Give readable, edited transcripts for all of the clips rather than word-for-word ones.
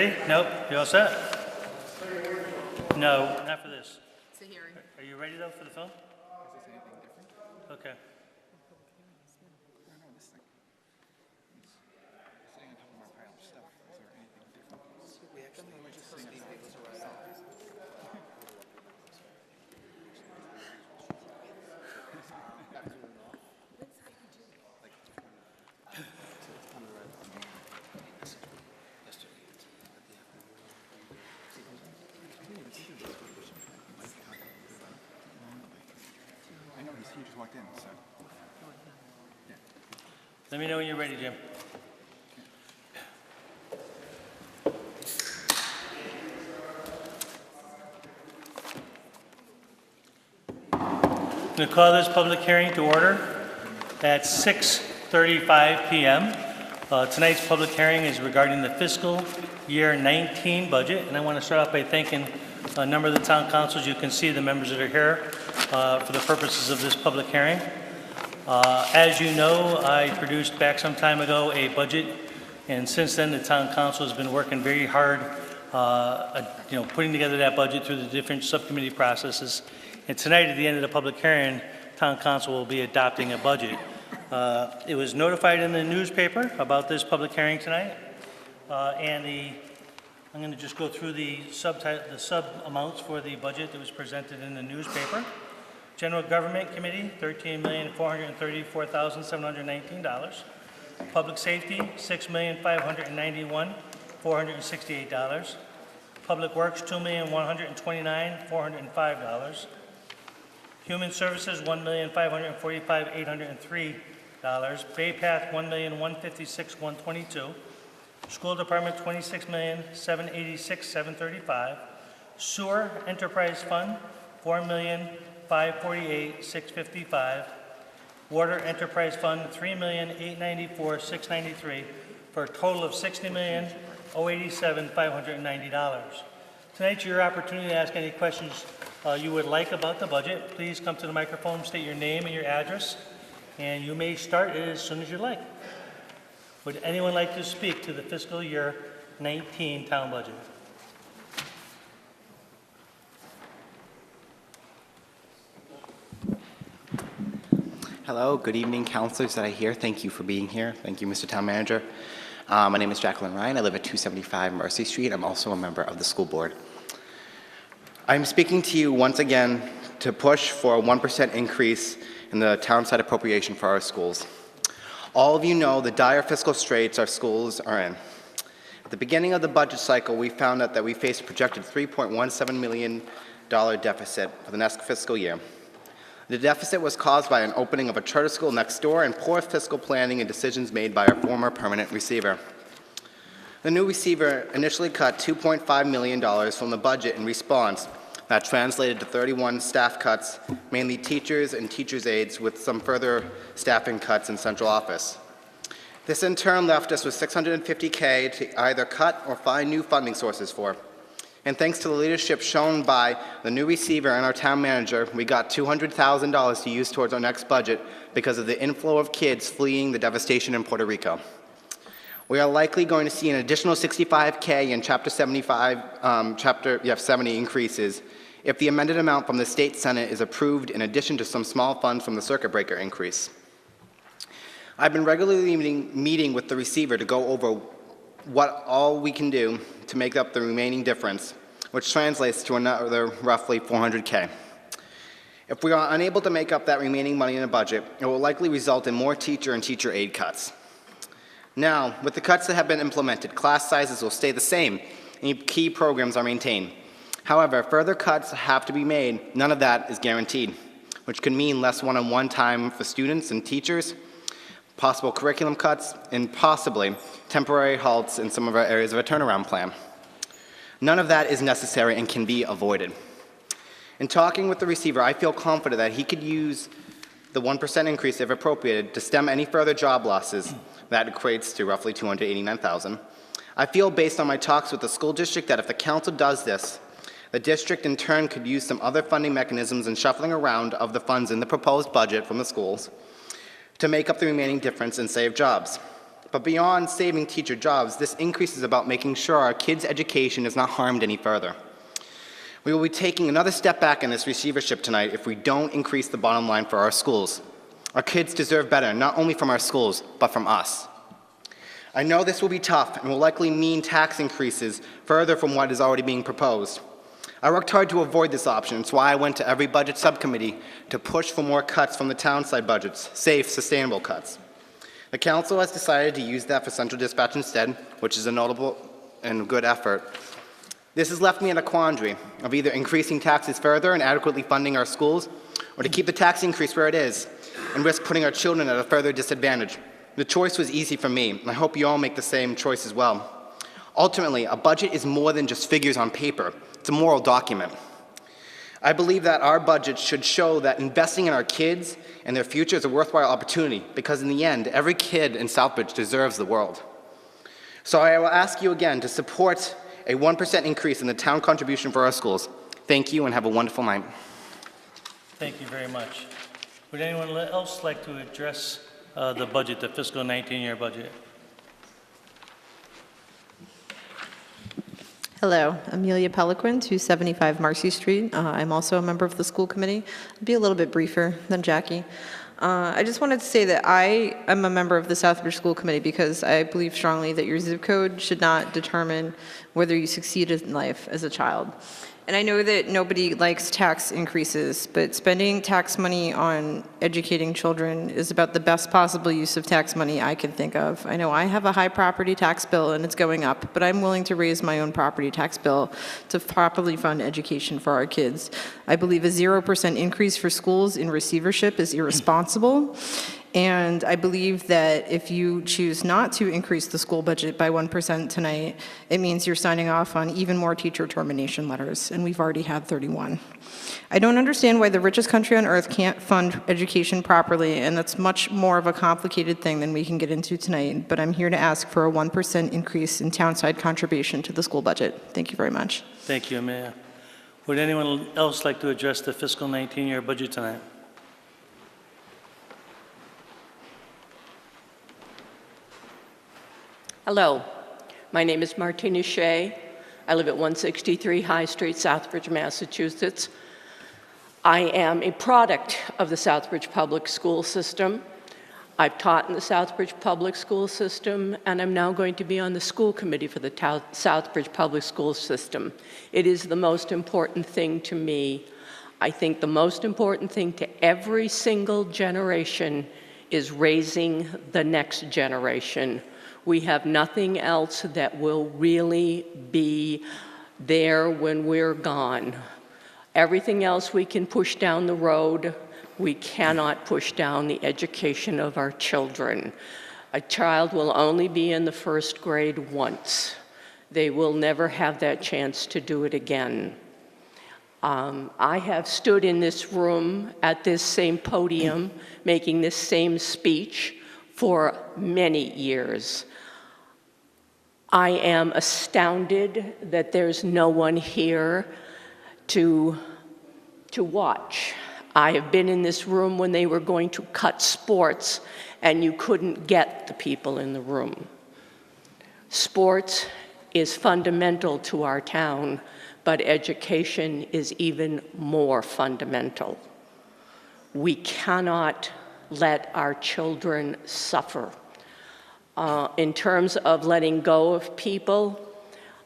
ready? Nope. You all set? No, not for this. It's a hearing. Are you ready though for the film? Is this anything different? Okay. No, this thing. It's sitting on top of my pile of stuff. Is there anything different? We actually just sitting on top of stuff. I know he just walked in, so. Let me know when you're ready, Jim. I'm going to call this public hearing to order at 6:35 p.m. Tonight's public hearing is regarding the fiscal year 19 budget, and I want to start off by thanking a number of the town councils. You can see the members that are here for the purposes of this public hearing. As you know, I produced back some time ago a budget, and since then the town council has been working very hard, putting together that budget through the different subcommittee processes. And tonight, at the end of the public hearing, town council will be adopting a budget. It was notified in the newspaper about this public hearing tonight, I'm going to just go through the sub amounts for the budget that was presented in the newspaper. General Government Committee, $13,434,719. Public Safety, $6,591,468. Public Works, $2,129,405. Human Services, $1,545,803. Bay Path, $1,156,122. School Department, $26,786,735. Sewer Enterprise Fund, $4,548,655. Water Enterprise Fund, $3,894,693, for a total of $60,087,590. Tonight's your opportunity to ask any questions you would like about the budget. Please come to the microphone, state your name and your address, and you may start as soon as you like. Would anyone like to speak to the fiscal year 19 town budget? Hello, good evening, councilors that I hear. Thank you for being here. Thank you, Mr. Town Manager. My name is Jacqueline Ryan. I live at 275 Mercy Street. I'm also a member of the school board. I'm speaking to you once again to push for a 1% increase in the town side appropriation for our schools. All of you know the dire fiscal straits our schools are in. At the beginning of the budget cycle, we found out that we faced a projected $3.17 million deficit for the next fiscal year. The deficit was caused by an opening of a charter school next door and poor fiscal planning and decisions made by our former permanent receiver. The new receiver initially cut $2.5 million from the budget in response. That translated to 31 staff cuts, mainly teachers and teachers' aides, with some further staffing cuts in central office. This in turn left us with $650K to either cut or find new funding sources for. And thanks to the leadership shown by the new receiver and our town manager, we got $200,000 to use towards our next budget because of the inflow of kids fleeing the devastation in Puerto Rico. We are likely going to see an additional $65K in Chapter 70 increases if the amended amount from the State Senate is approved, in addition to some small funds from the circuit breaker increase. I've been regularly meeting with the receiver to go over what all we can do to make up the remaining difference, which translates to another roughly $400K. If we are unable to make up that remaining money in the budget, it will likely result in more teacher and teacher aide cuts. Now, with the cuts that have been implemented, class sizes will stay the same and key programs are maintained. However, further cuts have to be made. None of that is guaranteed, which could mean less one-on-one time for students and teachers, possible curriculum cuts, and possibly temporary halts in some of our areas of a turnaround plan. None of that is necessary and can be avoided. In talking with the receiver, I feel confident that he could use the 1% increase, if appropriated, to stem any further job losses. That equates to roughly $289,000. I feel, based on my talks with the school district, that if the council does this, the district in turn could use some other funding mechanisms and shuffling around of the funds in the proposed budget from the schools to make up the remaining difference and save jobs. But beyond saving teacher jobs, this increase is about making sure our kids' education is not harmed any further. We will be taking another step back in this receivership tonight if we don't increase the bottom line for our schools. Our kids deserve better, not only from our schools, but from us. I know this will be tough and will likely mean tax increases further from what is already being proposed. I worked hard to avoid this option. It's why I went to every budget subcommittee to push for more cuts from the townside budgets, safe, sustainable cuts. The council has decided to use that for central dispatch instead, which is a notable and good effort. This has left me in a quandary of either increasing taxes further and adequately funding our schools, or to keep the tax increase where it is and risk putting our children at a further disadvantage. The choice was easy for me, and I hope you all make the same choice as well. Ultimately, a budget is more than just figures on paper. It's a moral document. I believe that our budget should show that investing in our kids and their future is a worthwhile opportunity, because in the end, every kid in Southbridge deserves the world. So I will ask you again to support a 1% increase in the town contribution for our schools. Thank you and have a wonderful night. Thank you very much. Would anyone else like to address the budget, the fiscal 19-year budget? Hello, Amelia Peliquin, 275 Marcy Street. I'm also a member of the school committee. I'll be a little bit briefer than Jackie. I just wanted to say that I am a member of the Southbridge School Committee because I believe strongly that your zip code should not determine whether you succeed in life as a child. And I know that nobody likes tax increases, but spending tax money on educating children is about the best possible use of tax money I can think of. I know I have a high property tax bill and it's going up, but I'm willing to raise my own property tax bill to properly fund education for our kids. I believe a 0% increase for schools in receivership is irresponsible. And I believe that if you choose not to increase the school budget by 1% tonight, it means you're signing off on even more teacher termination letters, and we've already had 31. I don't understand why the richest country on earth can't fund education properly, and that's much more of a complicated thing than we can get into tonight, but I'm here to ask for a 1% increase in townside contribution to the school budget. Thank you very much. Thank you, Amelia. Would anyone else like to address the fiscal 19-year budget tonight? Hello, my name is Martina Shea. I live at 163 High Street, Southbridge, Massachusetts. I am a product of the Southbridge public school system. I've taught in the Southbridge public school system, and I'm now going to be on the school committee for the Southbridge public school system. It is the most important thing to me. I think the most important thing to every single generation is raising the next generation. We have nothing else that will really be there when we're gone. Everything else we can push down the road. We cannot push down the education of our children. A child will only be in the first grade once. They will never have that chance to do it again. I have stood in this room at this same podium making this same speech for many years. I am astounded that there's no one here to watch. I have been in this room when they were going to cut sports and you couldn't get the people in the room. Sports is fundamental to our town, but education is even more fundamental. We cannot let our children suffer. In terms of letting go of people,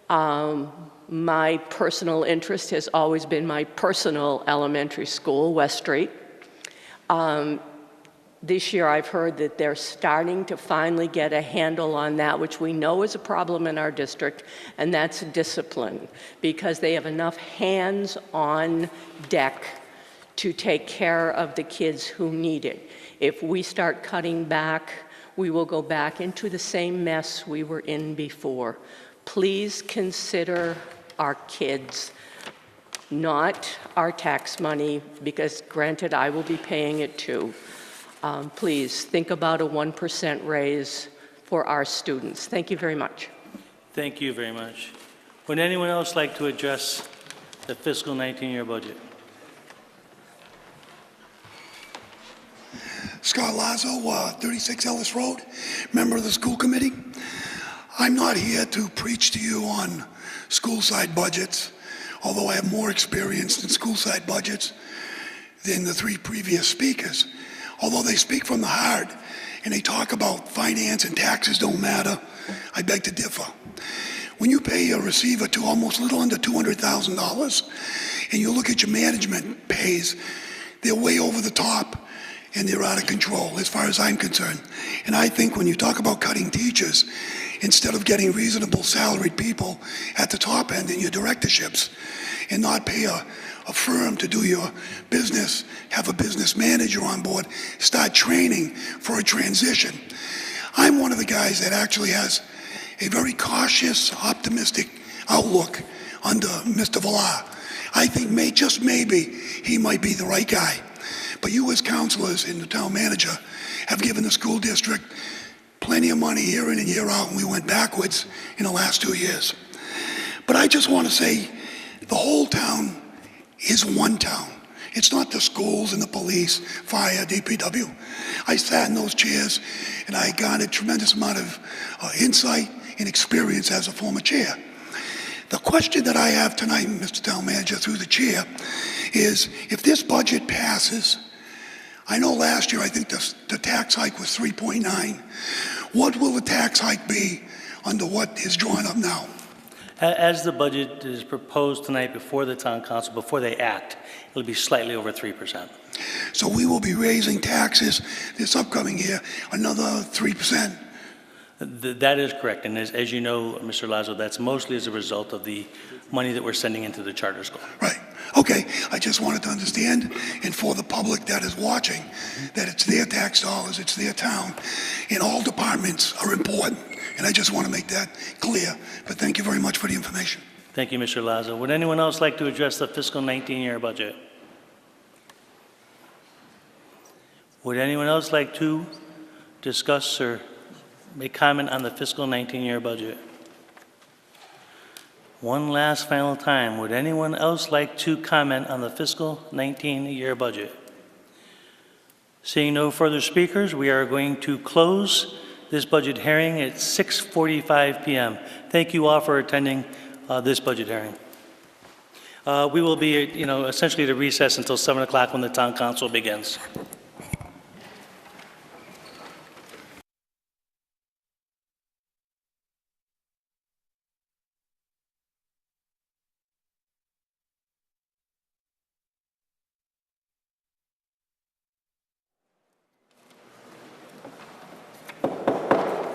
my personal interest has always been my personal elementary school, West Street. This year I've heard that they're starting to finally get a handle on that, which we know is a problem in our district, and that's discipline, because they have enough hands on deck to take care of the kids who need it. If we start cutting back, we will go back into the same mess we were in before. Please consider our kids, not our tax money, because granted, I will be paying it too. Please think about a 1% raise for our students. Thank you very much. Thank you very much. Would anyone else like to address the fiscal 19-year budget? Scott Lazo, 36 Ellis Road, member of the school committee. I'm not here to preach to you on school side budgets, although I have more experience in school side budgets than the three previous speakers. Although they speak from the heart and they talk about finance and taxes don't matter, I beg to differ. When you pay a receiver to almost a little under $200,000 and you look at your management pays, they're way over the top and they're out of control as far as I'm concerned. And I think when you talk about cutting teachers, instead of getting reasonable salaried people at the top end in your directorships and not pay a firm to do your business, have a business manager on board, start training for a transition. I'm one of the guys that actually has a very cautious, optimistic outlook under Mr. Villar. I think just maybe he might be the right guy. But you as counselors and the town manager have given the school district plenty of money year in and year out, and we went backwards in the last 2 years. But I just want to say the whole town is one town. It's not the schools and the police, fire, DPW. I sat in those chairs and I garnered a tremendous amount of insight and experience as a former chair. The question that I have tonight, Mr. Town Manager, through the chair, is if this budget passes, I know last year I think the tax hike was 3.9. What will the tax hike be under what is drawn up now? As the budget is proposed tonight before the town council, before they act, it'll be slightly over 3%. So we will be raising taxes this upcoming year another 3%. That is correct, and as you know, Mr. Lazo, that's mostly as a result of the money that we're sending into the charter school. Right. Okay. I just wanted to understand, and for the public that is watching, that it's their tax dollars, it's their town, and all departments are important. And I just want to make that clear. But thank you very much for the information. Thank you, Mr. Lazo. Would anyone else like to address the fiscal 19-year budget? Would anyone else like to discuss or make comment on the fiscal 19-year budget? One last final time, would anyone else like to comment on the fiscal 19-year budget? Seeing no further speakers, we are going to close this budget hearing at 6:45 p.m. Thank you all for attending this budget hearing. We will be, essentially at a recess until 7 o'clock when the town council begins.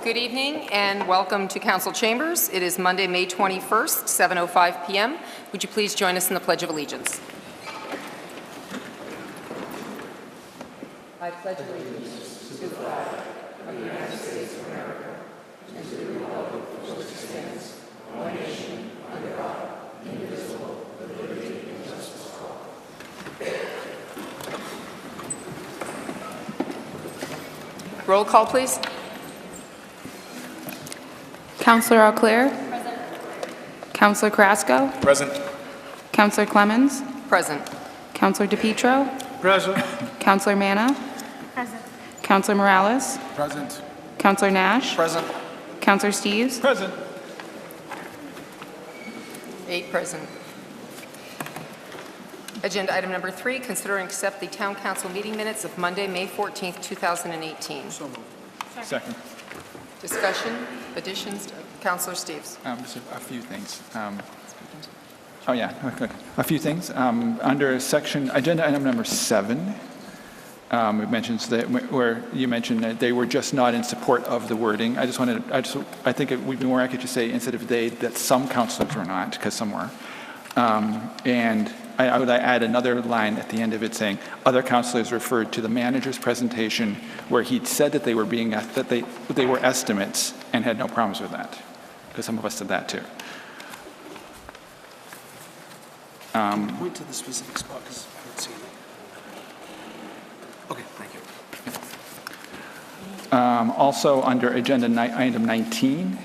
Good evening and welcome to Council Chambers. It is Monday, May 21st, 7:05 p.m. Would you please join us in the Pledge of Allegiance? I pledge allegiance to the flag of the United States of America and to the republic for which it stands, one nation, under God, indivisible, with liberty and justice for all. Roll call, please. Councillor Auclair? Present. Councillor Carrasco? Present. Councillor Clemens? Present. Councillor DePietro? Present. Councillor Manna? Present. Councillor Morales? Present. Councillor Nash? Present. Councillor Steves? Present. 8 present. Agenda item number 3, consider and accept the Town Council meeting minutes of Monday, May 14th, 2018. So moved. Second. Discussion, additions, Councillor Steves. Just a few things. A few things. Under section, agenda item number 7, it mentions that where you mentioned that they were just not in support of the wording. I think it would be more accurate to say instead of they, that some councilors were not, because some were. And I would add another line at the end of it saying, other councilors referred to the manager's presentation where he said that they were they were estimates and had no problems with that, because some of us said that too. Point to the specific spot because I don't see it. Okay, thank you. Also under agenda item 19,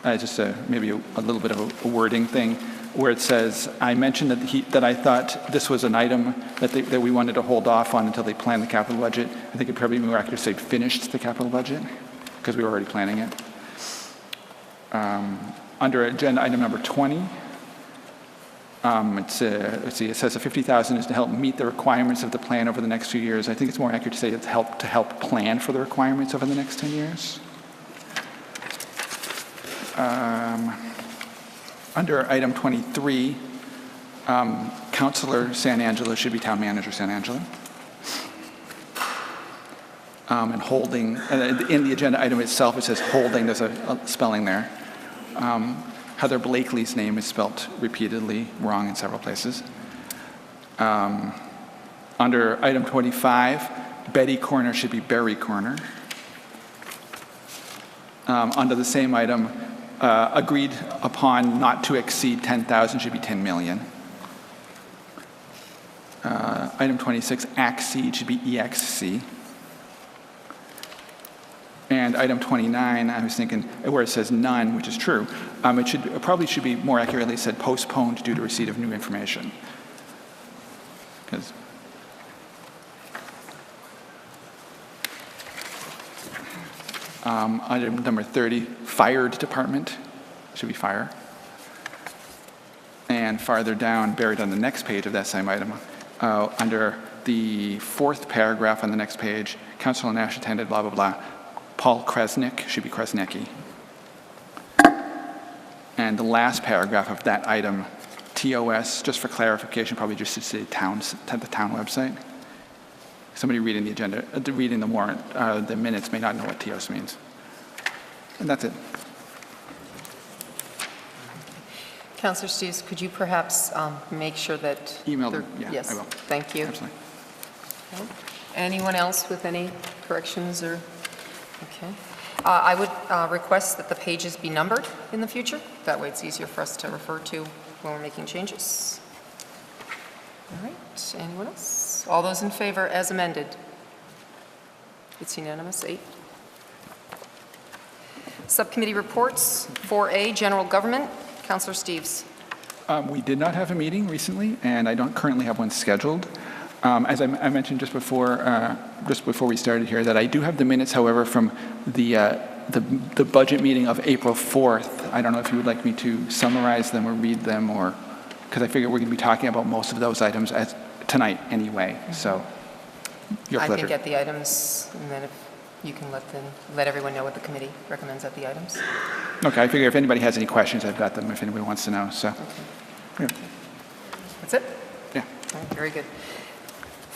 just maybe a little bit of a wording thing, where it says, I mentioned that I thought this was an item that we wanted to hold off on until they plan the capital budget. I think it'd probably be more accurate to say finished the capital budget, because we were already planning it. Under agenda item number 20, let's see, it says the $50,000 is to help meet the requirements of the plan over the next few years. I think it's more accurate to say it's to help plan for the requirements over the next 10 years. Under item 23, Councilor San Angelo should be Town Manager San Angelo. And holding, in the agenda item itself, it says holding, there's a spelling there. Heather Blakely's name is spelt repeatedly wrong in several places. Under item 25, Betty Corner should be Berry Corner. Under the same item, agreed upon not to exceed 10,000 should be 10 million. Item 26, AXC should be EXC. And item 29, I was thinking, where it says none, which is true, it probably should be more accurately said postponed due to receipt of new information. Because item number 30, fired department, should be fire. And farther down, buried on the next page of that same item, under the 4th paragraph on the next page, Councilor Nash attended, blah, blah, blah. Paul Kresnick should be Kresnicki. And the last paragraph of that item, TOS, just for clarification, probably just to say the town website. Somebody reading the agenda, reading the warrant, the minutes may not know what TOS means. And that's it. Councillor Steves, could you perhaps make sure that... Email them, yeah, yes, I will. Thank you. Absolutely. Okay. Anyone else with any corrections or... Okay. I would request that the pages be numbered in the future. That way it's easier for us to refer to when we're making changes. All right. Anyone else? All those in favor as amended? It's unanimous. 8. Subcommittee reports. 4A, General Government. Councillor Steves. We did not have a meeting recently, and I don't currently have one scheduled. As I mentioned just before we started here, that I do have the minutes, however, from the budget meeting of April 4th. I don't know if you would like me to summarize them or read them, or because I figure we're going to be talking about most of those items tonight anyway. So, your pleasure. I can get the items, and then if you can let everyone know what the committee recommends at the items. Okay, I figure if anybody has any questions, I've got them if anybody wants to know. So, okay. Yeah. That's it? Yeah. All right, very good.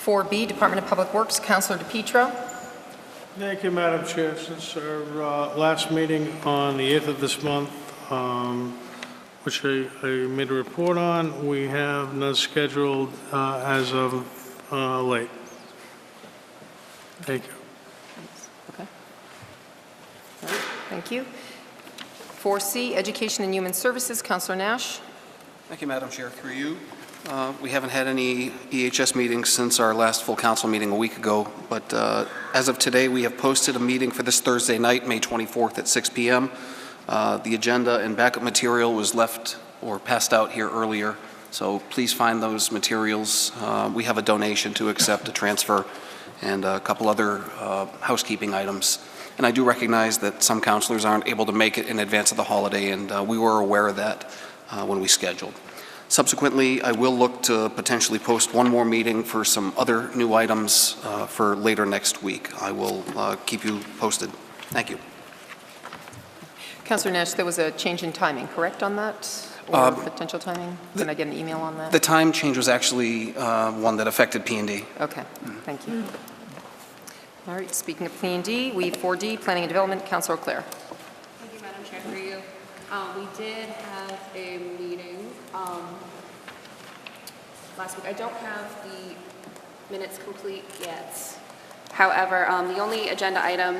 4B, Department of Public Works, Councilor DePietro. Thank you, Madam Chair. Since our last meeting on the 8th of this month, which I made a report on, we have none scheduled as of late. Thank you. Okay. All right, thank you. 4C, Education and Human Services, Councilor Nash. Thank you, Madam Chair. Through you. We haven't had any EHS meetings since our last full council meeting a week ago, but as of today, we have posted a meeting for this Thursday night, May 24th at 6 p.m. The agenda and backup material was left or passed out here earlier, so please find those materials. We have a donation to accept, a transfer, and a couple other housekeeping items. And I do recognize that some councilors aren't able to make it in advance of the holiday, and we were aware of that when we scheduled. Subsequently, I will look to potentially post one more meeting for some other new items for later next week. I will keep you posted. Thank you. Councilor Nash, there was a change in timing, correct, on that? Or potential timing? Can I get an email on that? The time change was actually one that affected P&D. Okay, thank you. All right, speaking of P&D, we have 4D, Planning and Development, Councilor Clare. Thank you, Madam Chair. For you. We did have a meeting last week. I don't have the minutes complete yet. However, the only agenda item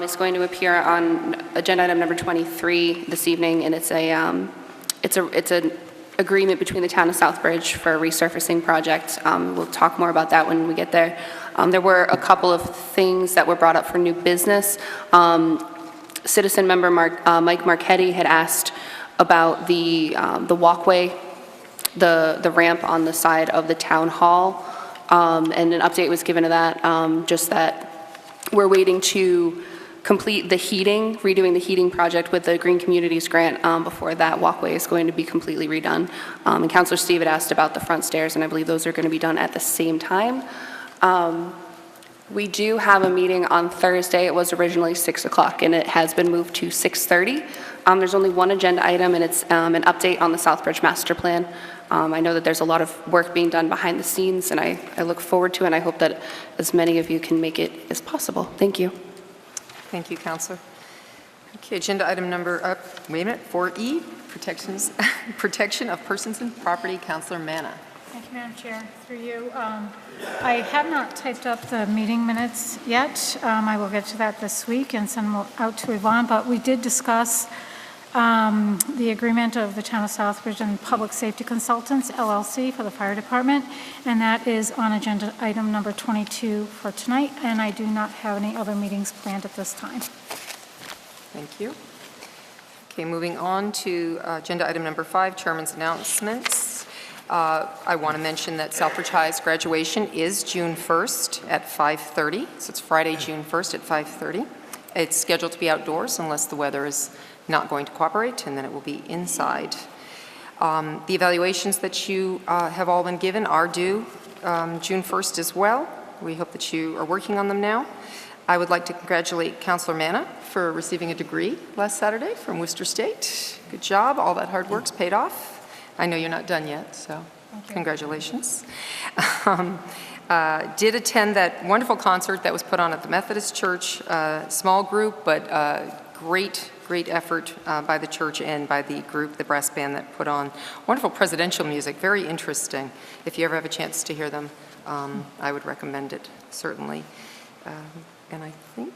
is going to appear on agenda item number 23 this evening, and it's an agreement between the town of Southbridge for a resurfacing project. We'll talk more about that when we get there. There were a couple of things that were brought up for new business. Citizen member Mike Marchetti had asked about the walkway the ramp on the side of the town hall. And an update was given to that, just that we're waiting to complete the heating, redoing the heating project with the Green Communities grant before that walkway is going to be completely redone. And Councilor Steve had asked about the front stairs, and I believe those are going to be done at the same time. We do have a meeting on Thursday. It was originally 6 o'clock, and it has been moved to 6:30. There's only one agenda item, and it's an update on the Southbridge master plan. I know that there's a lot of work being done behind the scenes, and I look forward to it, and I hope that as many of you can make it as possible. Thank you. Thank you, Counselor. Okay, agenda item number, wait a minute, 4E, protection of persons and property. Counselor Manna. Thank you, Madam Chair. Through you, I have not typed up the meeting minutes yet. I will get to that this week and send them out to Yvonne, but we did discuss the agreement of the Town of Southbridge and Public Safety Consultants, LLC, for the fire department, and that is on agenda item number 22 for tonight, and I do not have any other meetings planned at this time. Thank you. Okay, moving on to agenda item number 5, Chairman's announcements. I want to mention that Southbridge High's graduation is June 1st at 5:30, so it's Friday, June 1st at 5:30. It's scheduled to be outdoors unless the weather is not going to cooperate, and then it will be inside. The evaluations that you have all been given are due June 1st as well. We hope that you are working on them now. I would like to congratulate Councilor Manna for receiving a degree last Saturday from Worcester State. Good job. All that hard work's paid off. I know you're not done yet, so congratulations. Did attend that wonderful concert that was put on at the Methodist Church. Small group, but great effort by the church and by the group, the brass band that put on wonderful presidential music. Very interesting. If you ever have a chance to hear them, I would recommend it, certainly. And I think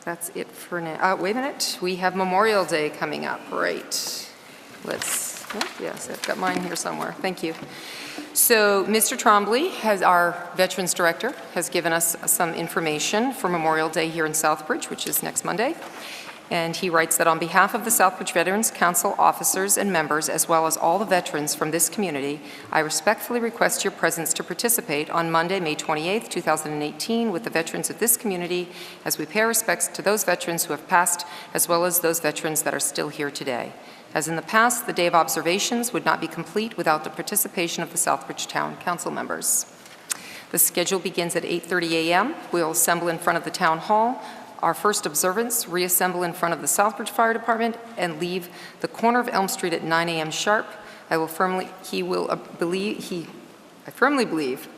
that's it for now. Wait a minute. We have Memorial Day coming up. Right. Yes, I've got mine here somewhere. Thank you. So Mr. Trombley, our Veterans Director, has given us some information for Memorial Day here in Southbridge, which is next Monday. And he writes that on behalf of the Southbridge Veterans Council officers and members, as well as all the veterans from this community, I respectfully request your presence to participate on Monday, May 28th, 2018, with the veterans of this community as we pay our respects to those veterans who have passed, as well as those veterans that are still here today. As in the past, the day of observations would not be complete without the participation of the Southbridge Town Council members. The schedule begins at 8:30 a.m. We'll assemble in front of the Town Hall. Our first observance, reassemble in front of the Southbridge Fire Department and leave the corner of Elm Street at 9 a.m. sharp. I firmly believe,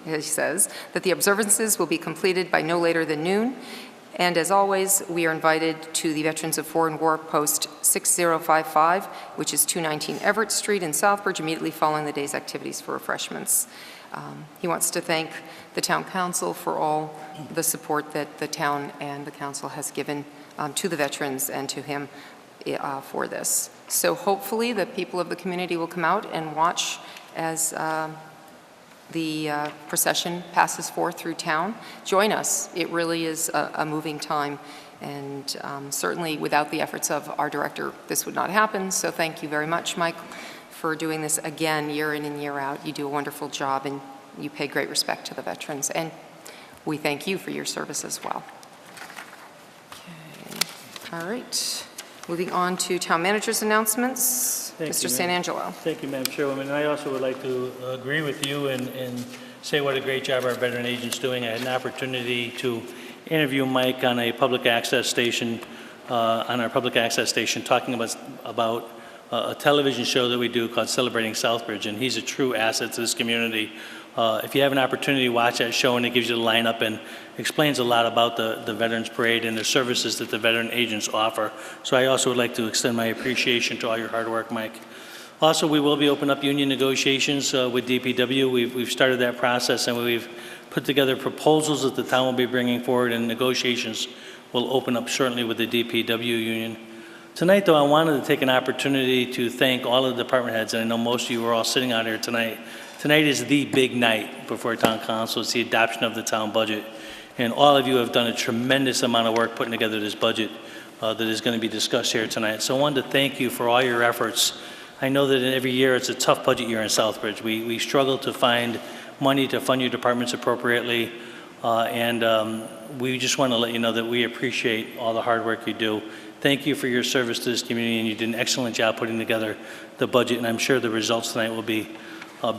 he says, that the observances will be completed by no later than noon. And as always, we are invited to the Veterans of Foreign War Post 6055, which is 219 Everett Street in Southbridge, immediately following the day's activities for refreshments. He wants to thank the Town Council for all the support that the town and the council has given to the veterans and to him for this. So hopefully the people of the community will come out and watch as the procession passes forth through town. Join us. It really is a moving time, and certainly without the efforts of our director, this would not happen. So thank you very much, Mike, for doing this again year in and year out. You do a wonderful job, and you pay great respect to the veterans, and we thank you for your service as well. Okay. All right. Moving on to town manager's announcements. Mr. San Angelo. Thank you, Madam Chairwoman. And I also would like to agree with you and say what a great job our veteran agent's doing. I had an opportunity to interview Mike on a public access station, on our public access station, talking about a television show that we do called Celebrating Southbridge, and he's a true asset to this community. If you have an opportunity to watch that show, and it gives you the lineup and explains a lot about the Veterans Parade and the services that the veteran agents offer. So I also would like to extend my appreciation to all your hard work, Mike. Also, we will be opening up union negotiations with DPW. We've started that process, and we've put together proposals that the town will be bringing forward, and negotiations will open up shortly with the DPW union. Tonight, though, I wanted to take an opportunity to thank all of the department heads, and I know most of you are all sitting out here tonight. Tonight is the big night before town council. It's the adoption of the town budget. And all of you have done a tremendous amount of work putting together this budget that is going to be discussed here tonight. So I wanted to thank you for all your efforts I know that every year it's a tough budget year in Southbridge. We struggle to find money to fund your departments appropriately, and we just want to let you know that we appreciate all the hard work you do. Thank you for your service to this community, and you did an excellent job putting together the budget, and I'm sure the results tonight will be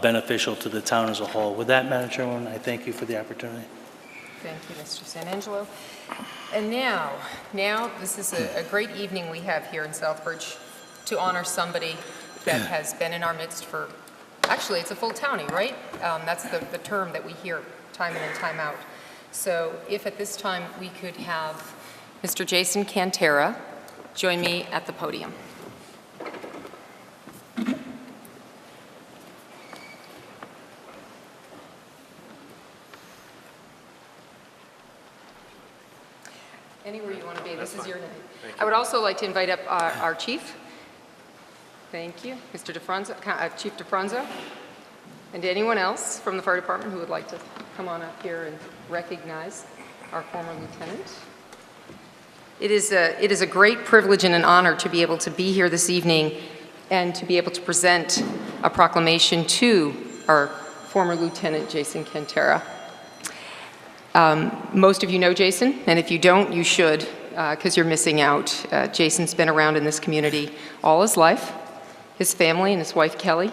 beneficial to the town as a whole. With that, Madam Chairwoman, I thank you for the opportunity. Thank you, Mr. San Angelo. And now this is a great evening we have here in Southbridge to honor somebody that has been in our midst for, actually, it's a full townie, right? That's the term that we hear time in and time out. So if at this time we could have Mr. Jason Cantera join me at the podium. Anywhere you want to be, this is your night. I would also like to invite up our chief. Thank you, Mr. DeFranzo, Chief DeFranzo, and anyone else from the fire department who would like to come on up here and recognize our former lieutenant. It is a great privilege and an honor to be able to be here this evening and to be able to present a proclamation to our former Lieutenant Jason Cantera. Most of you know Jason, and if you don't, you should, because you're missing out. Jason's been around in this community all his life. His family and his wife, Kelly,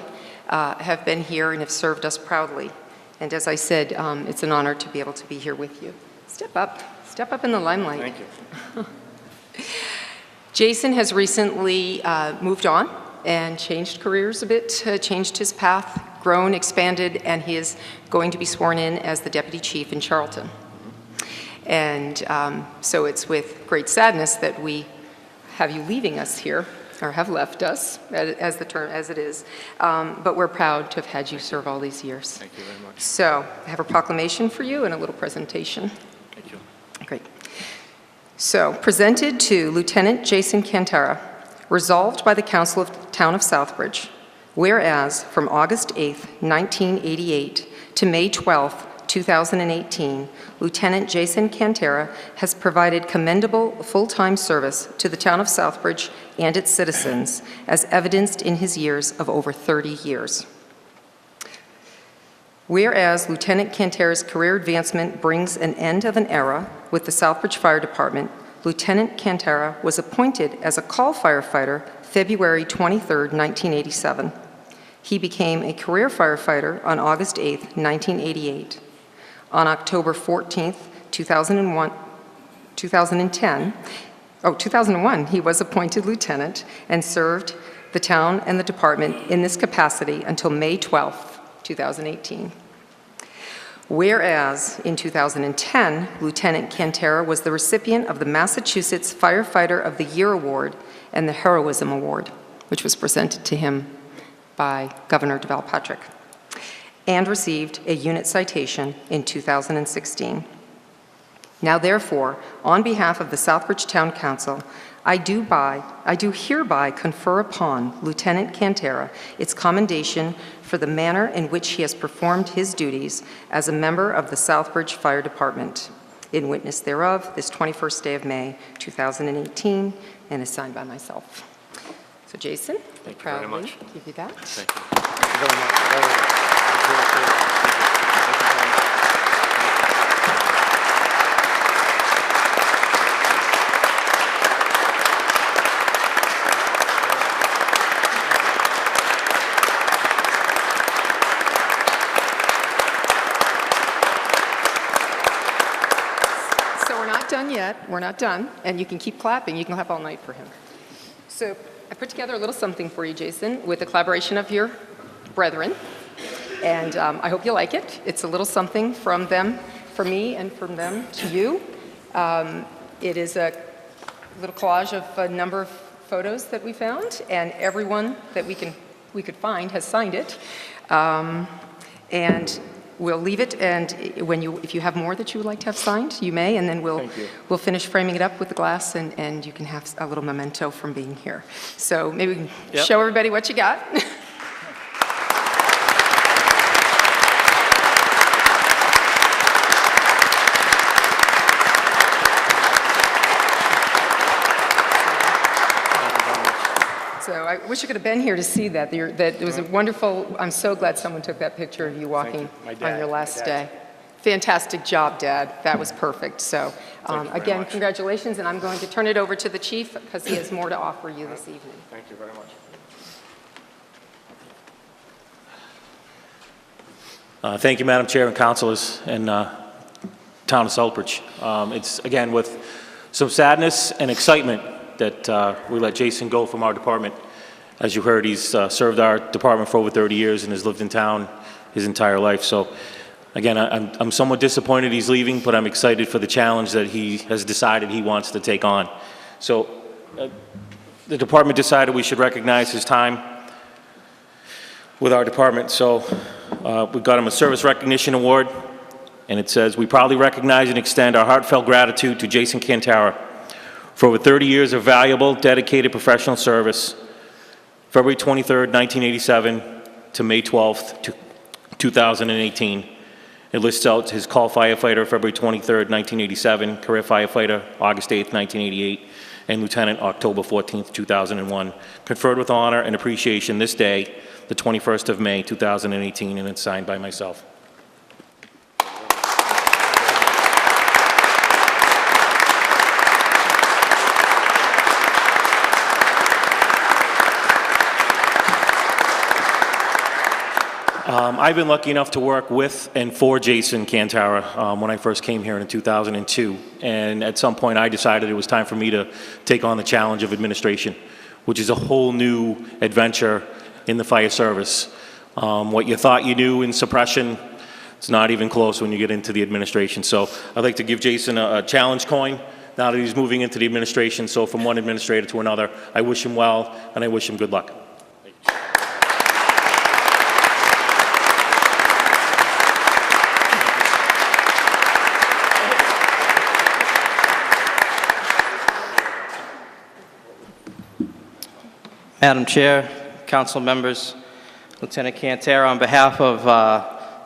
have been here and have served us proudly. And as I said, it's an honor to be able to be here with you. Step up in the limelight. Thank you. Jason has recently moved on and changed careers a bit, changed his path, grown, expanded, and he is going to be sworn in as the deputy chief in Charlton. And so it's with great sadness that we have you leaving us here, or have left us, as it is. But we're proud to have had you serve all these years. Thank you very much. So I have a proclamation for you and a little presentation. Thank you. Great. So, presented to Lieutenant Jason Cantera, resolved by the Council of the Town of Southbridge, whereas from August 8th, 1988 to May 12th, 2018, Lieutenant Jason Cantera has provided commendable full-time service to the Town of Southbridge and its citizens, as evidenced in his years of over 30 years. Whereas Lieutenant Cantera's career advancement brings an end of an era with the Southbridge Fire Department, Lieutenant Cantera was appointed as a call firefighter February 23, 1987. He became a career firefighter on August 8, 1988. On October 14, 2001, he was appointed lieutenant and served the town and the department in this capacity until May 12, 2018. Whereas in 2010, Lieutenant Cantera was the recipient of the Massachusetts Firefighter of the Year Award and the Heroism Award, which was presented to him by Governor deVal Patrick, and received a unit citation in 2016. Now therefore, on behalf of the Southbridge Town Council, I do hereby confer upon Lieutenant Cantera its commendation for the manner in which he has performed his duties as a member of the Southbridge Fire Department. In witness thereof, this 21st day of May, 2018, and is signed by myself. So Jason, Thank you very proudly much. give you that. Thank you. Thank you very much. Done yet. We're not done. And you can keep clapping. You can clap all night for him. So I put together a little something for you, Jason, with the collaboration of your brethren. And I hope you like it. It's a little something from them, from me, and from them to you. It is a little collage of a number of photos that we found, and everyone that we could find has signed it. And we'll leave it, and if you have more that you would like to have signed, you may, and then we'll finish framing it up with the glass, and you can have a little memento from being here. So maybe we can show everybody what you got. So I wish wish you could have been here to see that. That it was a wonderful, I'm so glad someone took that picture of you walking on your last day. Fantastic job, Dad. That was perfect. So, again, congratulations, and I'm going to turn it over to the Chief because he has more to offer you this evening. Thank you very much. Thank you, Madam Chair and councilors and Town of Southbridge. It's, again, with some sadness and excitement that we let Jason go from our department. As you heard, he's served our department for over 30 years and has lived in town his entire life. So, again, I'm somewhat disappointed he's leaving, but I'm excited for the challenge that he has decided he wants to take on. So, the department decided we should recognize his time with our department. So, we got him a Service Recognition Award, and it says, "We proudly recognize and extend our heartfelt gratitude to Jason Cantara for over 30 years of valuable, dedicated professional service, February 23rd, 1987 to May 12th, 2018. It lists out his call firefighter, February 23rd, 1987, career firefighter, August 8th, 1988, and lieutenant, October 14th, 2001. Conferred with honor and appreciation this day, the 21st of May, 2018, and it's signed by myself. I've been lucky enough to work with and for Jason Cantara when I first came here in 2002. And at some point I decided it was time for me to take on the challenge of administration, which is a whole new adventure in the fire service. What you thought you knew in suppression, it's not even close when you get into the administration. So I'd like to give Jason a challenge coin now that he's moving into the administration. So from one administrator to another, I wish him well and I wish him good luck. Madam Chair, council members, Lieutenant Cantara, on behalf of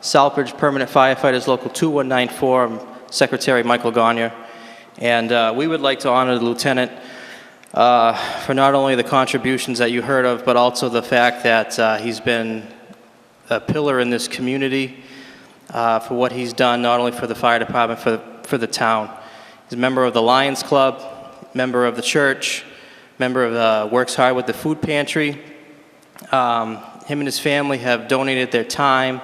Southbridge Permanent Firefighters Local 2194, I'm Secretary Michael Gagne, and we would like to honor the lieutenant for not only the contributions that you heard of, but also the fact that he's been a pillar in this community for what he's done, not only for the fire department, for the town. He's a member of the Lions Club, member of the church, member of works hard with the food pantry. Him and his family have donated their time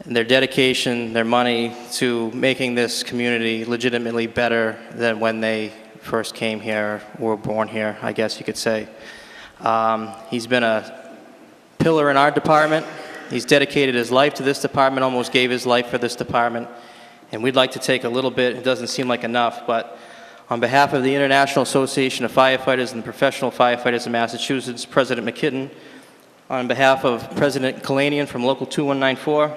and their dedication, their money to making this community legitimately better than when they first came here, were born here, I guess you could say. He's been a pillar in our department. He's dedicated his life to this department, almost gave his life for this department. And we'd like to take a little bit, it doesn't seem like enough, but on behalf of the International Association of Firefighters and the Professional Firefighters of Massachusetts, President McKitton, on behalf of President Kalanian from Local 2194,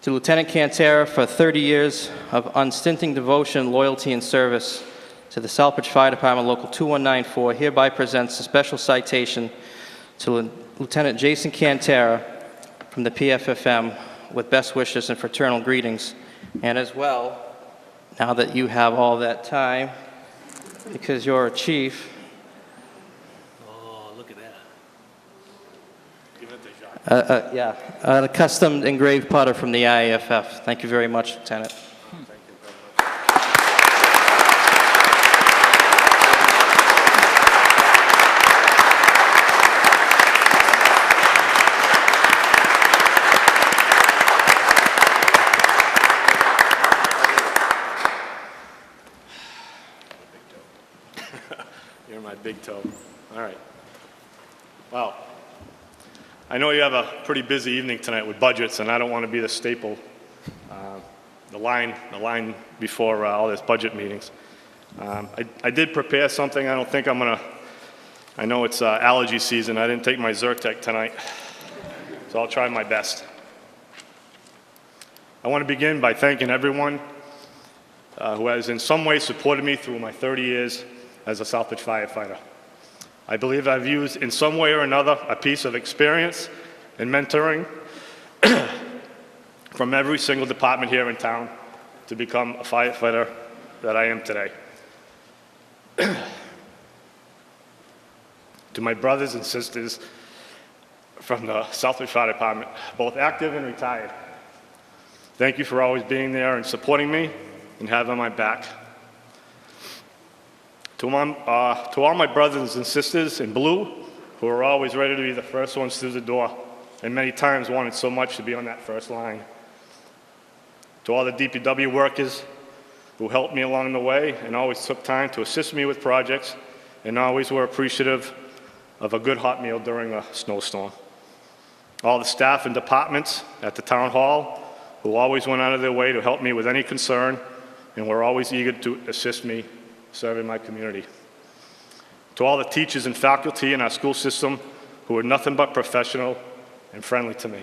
to Lieutenant Cantara for 30 years of unstinting devotion, loyalty, and service to the Southbridge Fire Department Local 2194, hereby presents a special citation to Lieutenant Jason Cantara from the PFFM with best wishes and fraternal greetings. And as well, now that you have all that time, because you're a chief. Oh, look at that. Yeah, a custom engraved putter from the IAFF. Thank you very much, Lieutenant. You're my big toe. All right. Well, I know you have a pretty busy evening tonight with budgets, and I don't want to be the staple, the line before all these budget meetings. I did prepare something. I don't think I'm going to, I know it's allergy season. I didn't take my Zyrtec tonight, so I'll try my best. I want to begin by thanking everyone who has in some way supported me through my 30 years as a Southbridge firefighter. I believe I've used in some way or another a piece of experience and mentoring from every single department here in town to become a firefighter that I am today. To to my brothers and sisters from the Southbridge Fire Department, both active and retired. Thank you for always being there and supporting me and having my back. To all my brothers and sisters in blue, who are always ready to be the first ones through the door, and many times wanted so much to be on that first line. To all the DPW workers who helped me along the way and always took time to assist me with projects and always were appreciative of a good hot meal during a snowstorm. All the staff and departments at the town hall who always went out of their way to help me with any concern and were always eager to assist me serving my community. To all the teachers and faculty in our school system who were nothing but professional and friendly to me.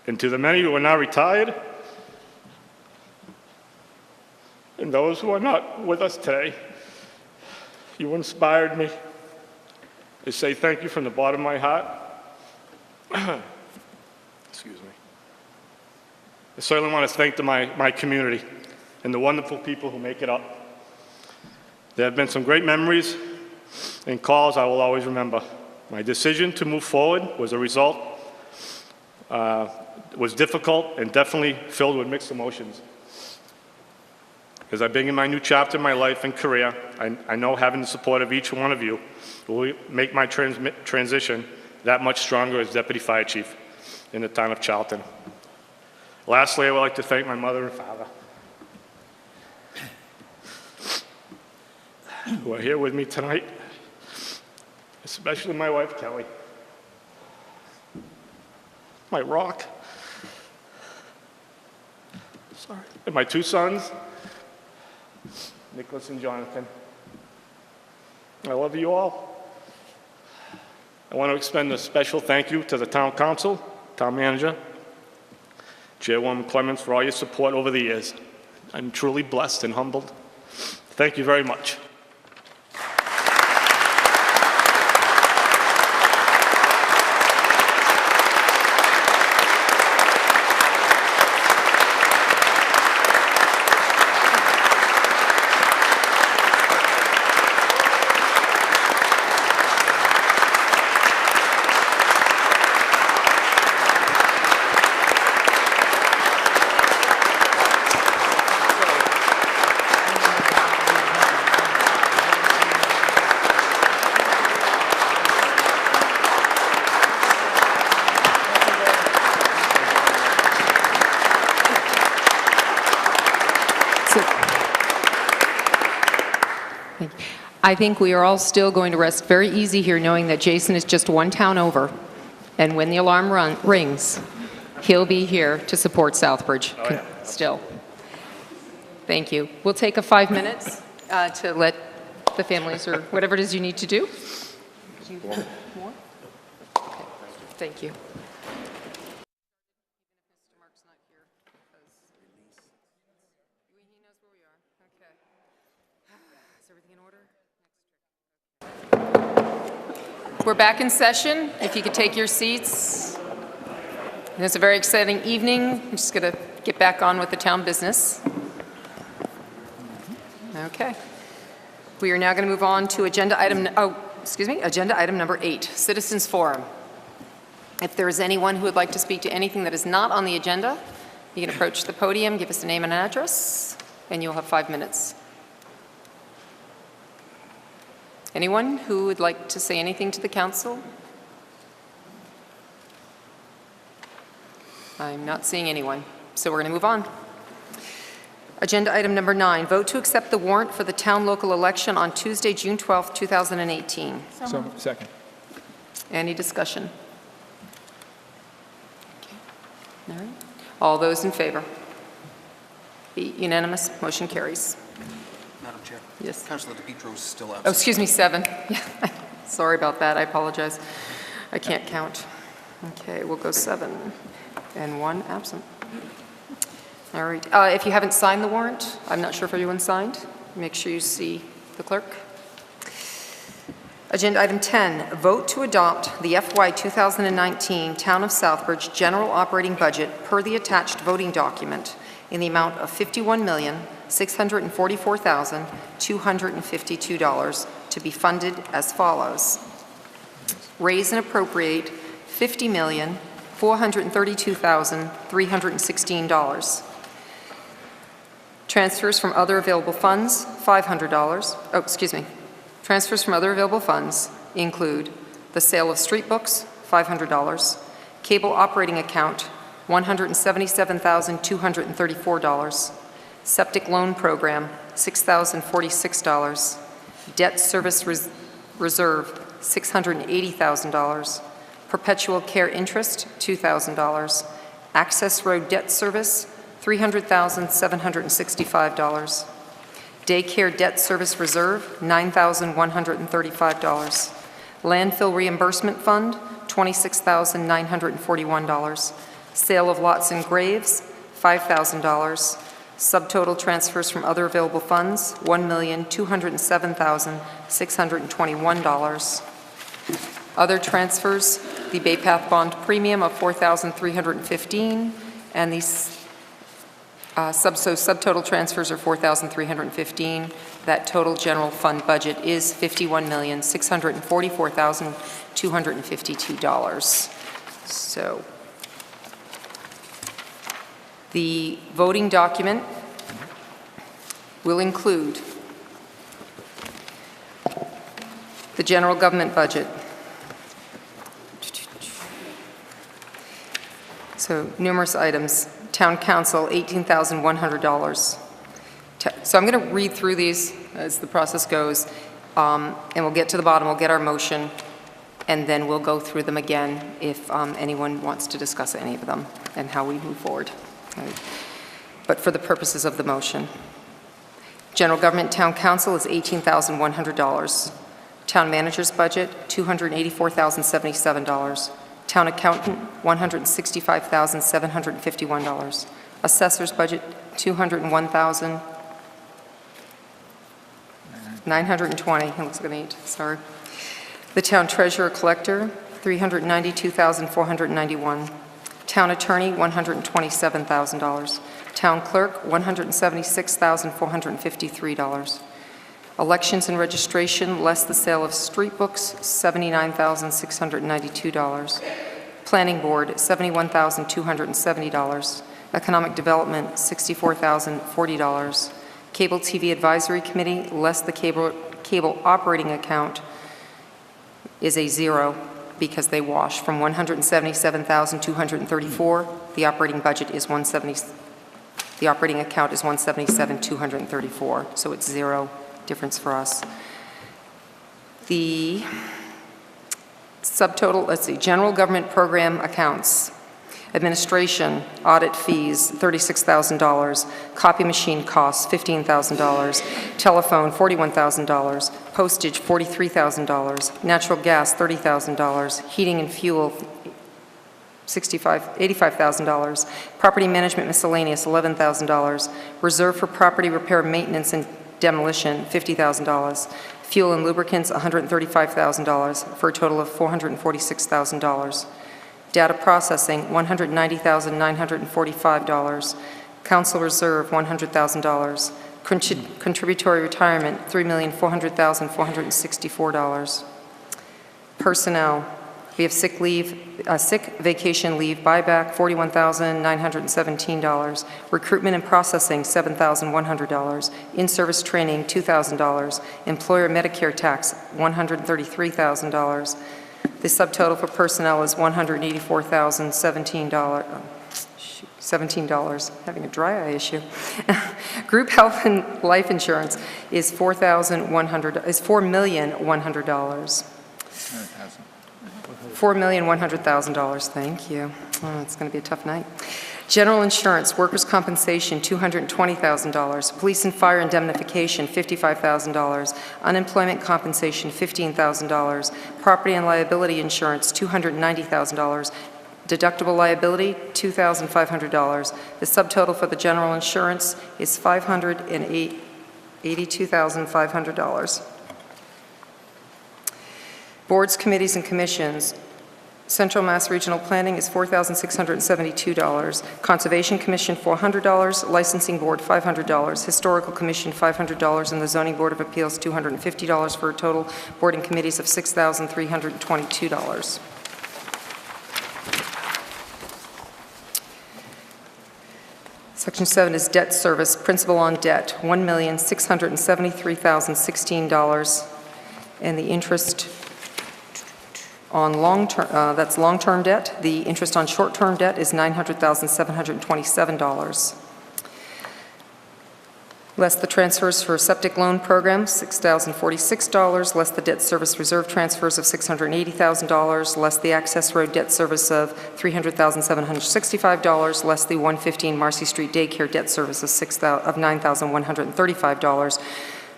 And to the many who are now retired, and those who are not with us today, you inspired me to say thank you from the bottom of my heart. Excuse me. I certainly want to thank my community and the wonderful people who make it up. There have been some great memories and calls I will always remember. My decision to move forward was a result, was difficult and definitely filled with mixed emotions. As I begin my new chapter in my life and career, I know having the support of each one of you will make my transition that much stronger as Deputy Fire Chief in the town of Charlton. Lastly, I would like to thank my mother and father who are here with me tonight, especially my wife, Kelly, my rock, and my two sons, Nicholas and Jonathan. I love you all. I want to extend a special thank you to the town council, town manager, Chairwoman Clements, for all your support over the years. I'm truly blessed and humbled. Thank you very much. I think we are all still going to rest very easy here knowing that Jason is just one town over. And when the alarm rings, he'll be here to support Southbridge still. Thank you. We'll take 5 minutes to let the families or whatever it is you need to do. Do you want more? Okay. Thank you. We're back in session. If you could take your seats. It's a very exciting evening. I'm just going to get back on with the town business. Okay. We are now going to move on to agenda item number 8, Citizens Forum. If there is anyone who would like to speak to anything that is not on the agenda, you can approach the podium, give us a name and an address, and you'll have 5 minutes. Anyone who would like to say anything to the council? I'm not seeing anyone, so we're going to move on. Agenda item number 9, vote to accept the warrant for the town local election on Tuesday, June 12th, 2018. So, second. Any discussion? Okay. All right. All those in favor? Be unanimous. Motion carries. Madam Chair. Yes. Councilor DePietro is still absent. Oh, excuse me, 7. Sorry about that. I apologize. I can't count. Okay, we'll go 7 and 1 absent. All right. If you haven't signed the warrant, I'm not sure if everyone signed. Make sure you see the clerk. Agenda item 10, vote to adopt the FY 2019 Town of Southbridge General Operating Budget per the attached voting document in the amount of $51,644,252 to be funded as follows. Raise and appropriate $50,432,316. Transfers from other available funds, $500. Transfers from other available funds include the sale of street books, $500. Cable operating account, $177,234. Septic loan program, $6,046. Debt service reserve, $680,000. Perpetual care interest, $2,000. Access road debt service, $300,765. Daycare debt service reserve, $9,135. Landfill reimbursement fund, $26,941. Sale of lots and graves, $5,000. Subtotal transfers from other available funds, $1,207,621. Other transfers, the Bay Path bond premium of $4,315, and these subtotal transfers are $4,315. That total general fund budget is $51,644,252. So the voting document will include the general government budget. So numerous items. Town council, $18,100. So I'm going to read through these as the process goes, and we'll get to the bottom, we'll get our motion, and then we'll go through them again if anyone wants to discuss any of them and how we move forward. Right. But for the purposes of the motion. General government town council is $18,100. Town manager's budget, $284,077. Town accountant, $165,751. Assessor's budget, $201,920. It looks like an 8, sorry. The town treasurer collector, $392,491. Town attorney, $127,000. Town clerk, $176,453. Elections and registration, less the sale of street books, $79,692. Planning board, $71,270. Economic development, $64,040. Cable TV advisory committee, less the cable operating account, is a 0 because they wash from $177,234. The operating budget is the operating account is $177,234, so it's 0. Difference for us. The subtotal, let's see, general government program accounts. Administration, audit fees, $36,000. Copy machine costs, $15,000. Telephone, $41,000. Postage, $43,000. Natural gas, $30,000. Heating and fuel, $85,000. Property management miscellaneous, $11,000. Reserve for property repair, maintenance, and demolition, $50,000. Fuel and lubricants, $135,000, for a total of $446,000. Data processing, $190,945. Council reserve, $100,000. Contributory retirement, $3,400,464. Personnel, we have sick vacation leave buyback, $41,917. Recruitment and processing, $7,100. In-service training, $2,000. Employer Medicare tax, $133,000. The subtotal for personnel is $184,017. Having a dry eye issue. Group health and life insurance is $4,100,000. $4,100,000, thank you. Oh, it's going to be a tough night. General insurance, workers' compensation, $220,000. Police and fire indemnification, $55,000. Unemployment compensation, $15,000. Property and liability insurance, $290,000. Deductible liability, $2,500. The subtotal for the general insurance is $582,500. Boards, committees, and commissions. Central Mass Regional Planning is $4,672. Conservation Commission, $400. Licensing Board, $500. Historical Commission, $500. And the Zoning Board of Appeals, $250 for a total board and committees of $6,322. Section 7 is debt service, principal on debt, $1,673,016. And the interest on long-term, that's long-term debt. The interest on short-term debt is $900,727. Less the transfers for septic loan program, $6,046, less the debt service reserve transfers of $680,000, less the access road debt service of $300,765, less the 115 Marcy Street daycare debt service of $9,135,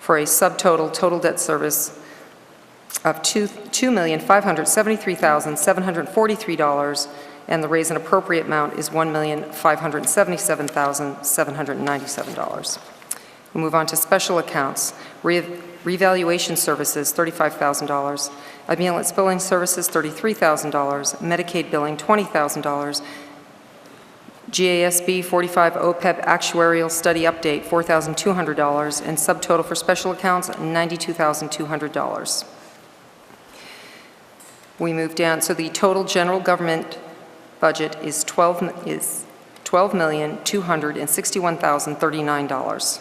for a subtotal total debt service of $2,573,743, and the raise and appropriate amount is $1,577,797. We'll move on to special accounts. Revaluation services, $35,000. Ambulance billing services, $33,000. Medicaid billing, $20,000. GASB 45 OPEB actuarial study update, $4,200. And subtotal for special accounts, $92,200. We move down, so the total general government budget is $12,261,039.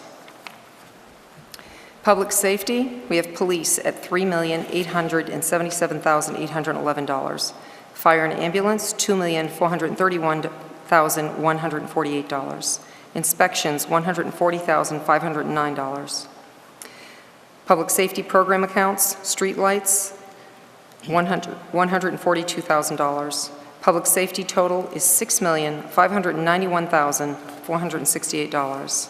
Public safety, we have police at $3,877,811. Fire and ambulance, $2,431,148. Inspections, $140,509. Public safety program accounts, streetlights, $142,000. Public safety total is $6,591,468.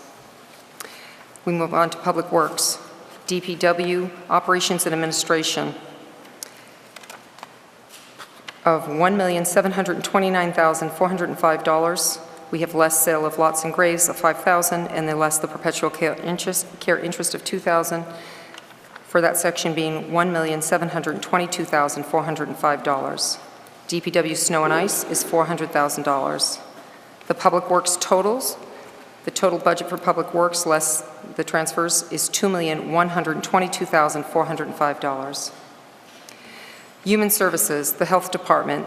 We move on to public works. DPW operations and administration of $1,729,405. We have less sale of lots and graves of $5,000, and then less the perpetual care interest of $2,000. For that section being $1,722,405. DPW snow and ice is $400,000. The public works totals, the total budget for public works less the transfers is $2,122,405. Human services, the health department,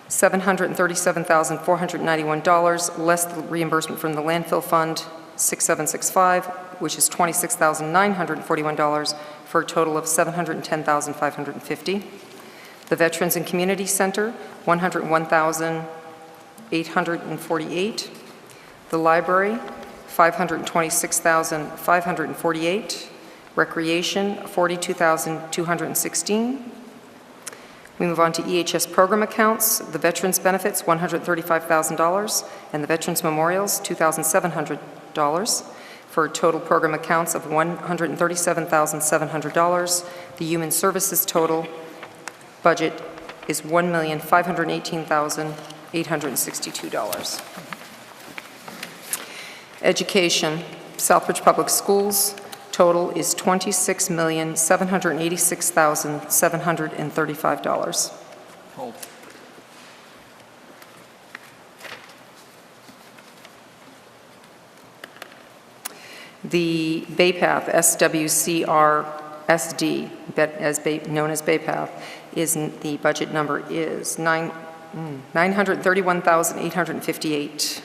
$737,491, less the reimbursement from the landfill fund, 6765, which is $26,941, for a total of $710,550. The Veterans and Community Center, $101,848. The library, $526,548. Recreation, $42,216. We move on to EHS program accounts. The Veterans Benefits, $135,000, and the Veterans Memorials, $2,700, for total program accounts of $137,700. The Human Services total budget is $1,518,862. Education, Southbridge Public Schools, total is $26,786,735. Hold. The BayPath, SWCRSD, known as BayPath, the budget number is $931,858.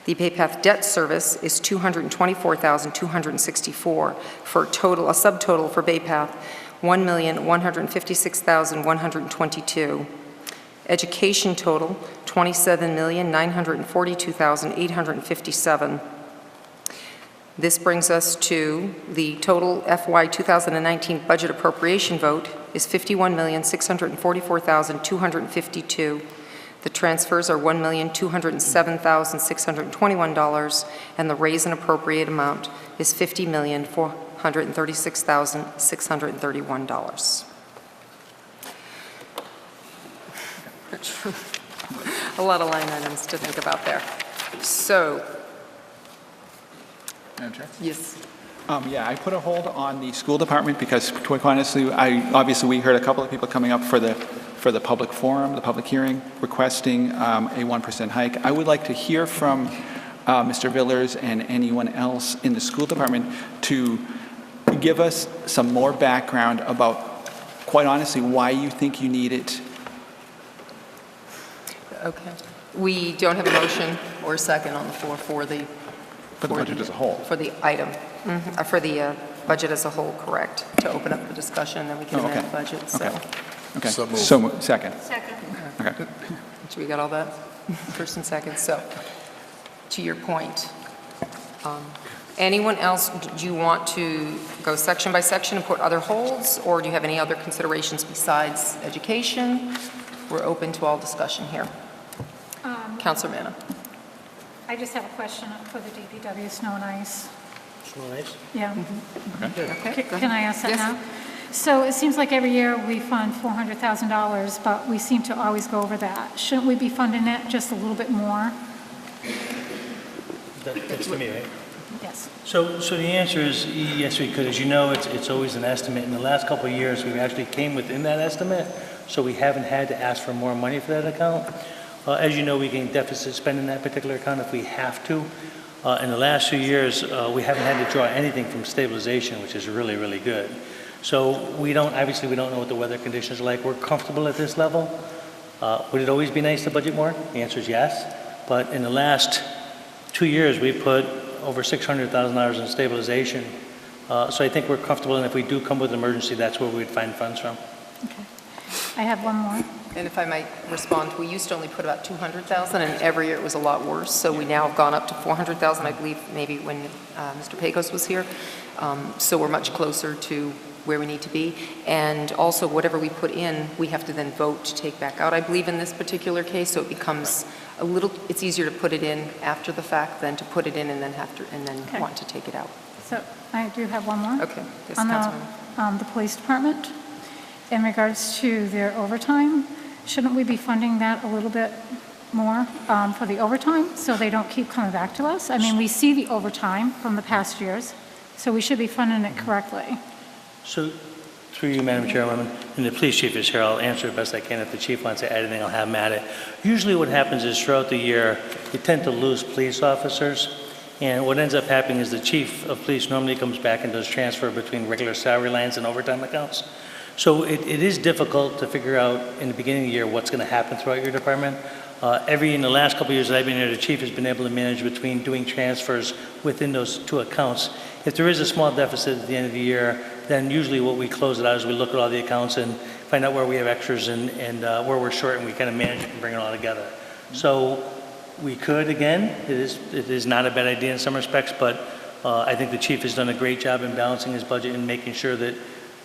The BayPath debt service is $224,264 for a subtotal for BayPath, $1,156,122. Education total, $27,942,857. This brings us to the total FY 2019 budget appropriation vote is $51,644,252. The transfers are $1,207,621, and the raise and appropriate amount is $50,436,631. A lot of line items to think about there. So, Madam Chair? yes. Yeah, I put a hold on the school department because, quite honestly, obviously we heard a couple of people coming up for the for the public forum, the public hearing, requesting a 1% hike. I would like to hear from Mr. Villers and anyone else in the school department to give us some more background about, quite honestly, why you think you need it. Okay. We don't have a motion or a second on the floor for the... For the budget as a whole. For the item, for the budget as a whole, correct, to open up the discussion, then we can amend the budget, so. Okay. So moved. Second. Second. Okay. So we got all that? First and second, so, to your point, anyone else, do you want to go section by section and put other holds, or do you have any other considerations besides education? We're open to all discussion here. Councilor Manna. I just have a question for the DPW snow and ice. Snow and ice? Yeah. Okay, go Can I ahead. ask that Yes. now? So it seems like every year we fund $400,000, but we seem to always go over that. Shouldn't we be funding it just a little bit more? That's to me, right? Yes. So the answer is yes, we could. As you know, it's always an estimate. In the last couple of years, we actually came within that estimate, so we haven't had to ask for more money for that account. As you know, we can deficit spend in that particular account if we have to. In the last few years, we haven't had to draw anything from stabilization, which is really, really good. So obviously we don't know what the weather conditions are like. We're comfortable at this level. Would it always be nice to budget more? The answer is yes. But in the last 2 years, we put over $600,000 in stabilization. So I think we're comfortable, and if we do come with an emergency, that's where we'd find funds from. Okay. I have one more. And if I might respond, we used to only put about 200,000, and every year it was a lot worse. So we now have gone up to 400,000, I believe, maybe when Mr. Pecos was here. So we're much closer to where we need to be. And also, whatever we put in, we have to then vote to take back out, I believe, in this particular case. So it becomes a little, it's easier to put it in after the fact than to put it in and then Okay. want to take it out. So I do have one more. Okay. Yes, On Councilwoman. the police department, in regards to their overtime, shouldn't we be funding that a little bit more for the overtime so they don't keep coming back to us? I mean, we see the overtime from the past years, so we should be funding it correctly. So, through you, Madam Chairwoman, and the police chief is here, I'll answer the best I can. If the chief wants to add anything, I'll have him add it. Usually what happens is throughout the year, we tend to lose police officers, and what ends up happening is the chief of police normally comes back and does transfer between regular salary lines and overtime accounts. So it is difficult to figure out in the beginning of the year what's going to happen throughout your department. In the last couple of years that I've been here, the chief has been able to manage between doing transfers within those two accounts. If there is a small deficit at the end of the year, then usually what we close it out is we look at all the accounts and find out where we have extras and where we're short, and we kind of manage it and bring it all together. So we could, again, it is not a bad idea in some respects, but I think the chief has done a great job in balancing his budget and making sure that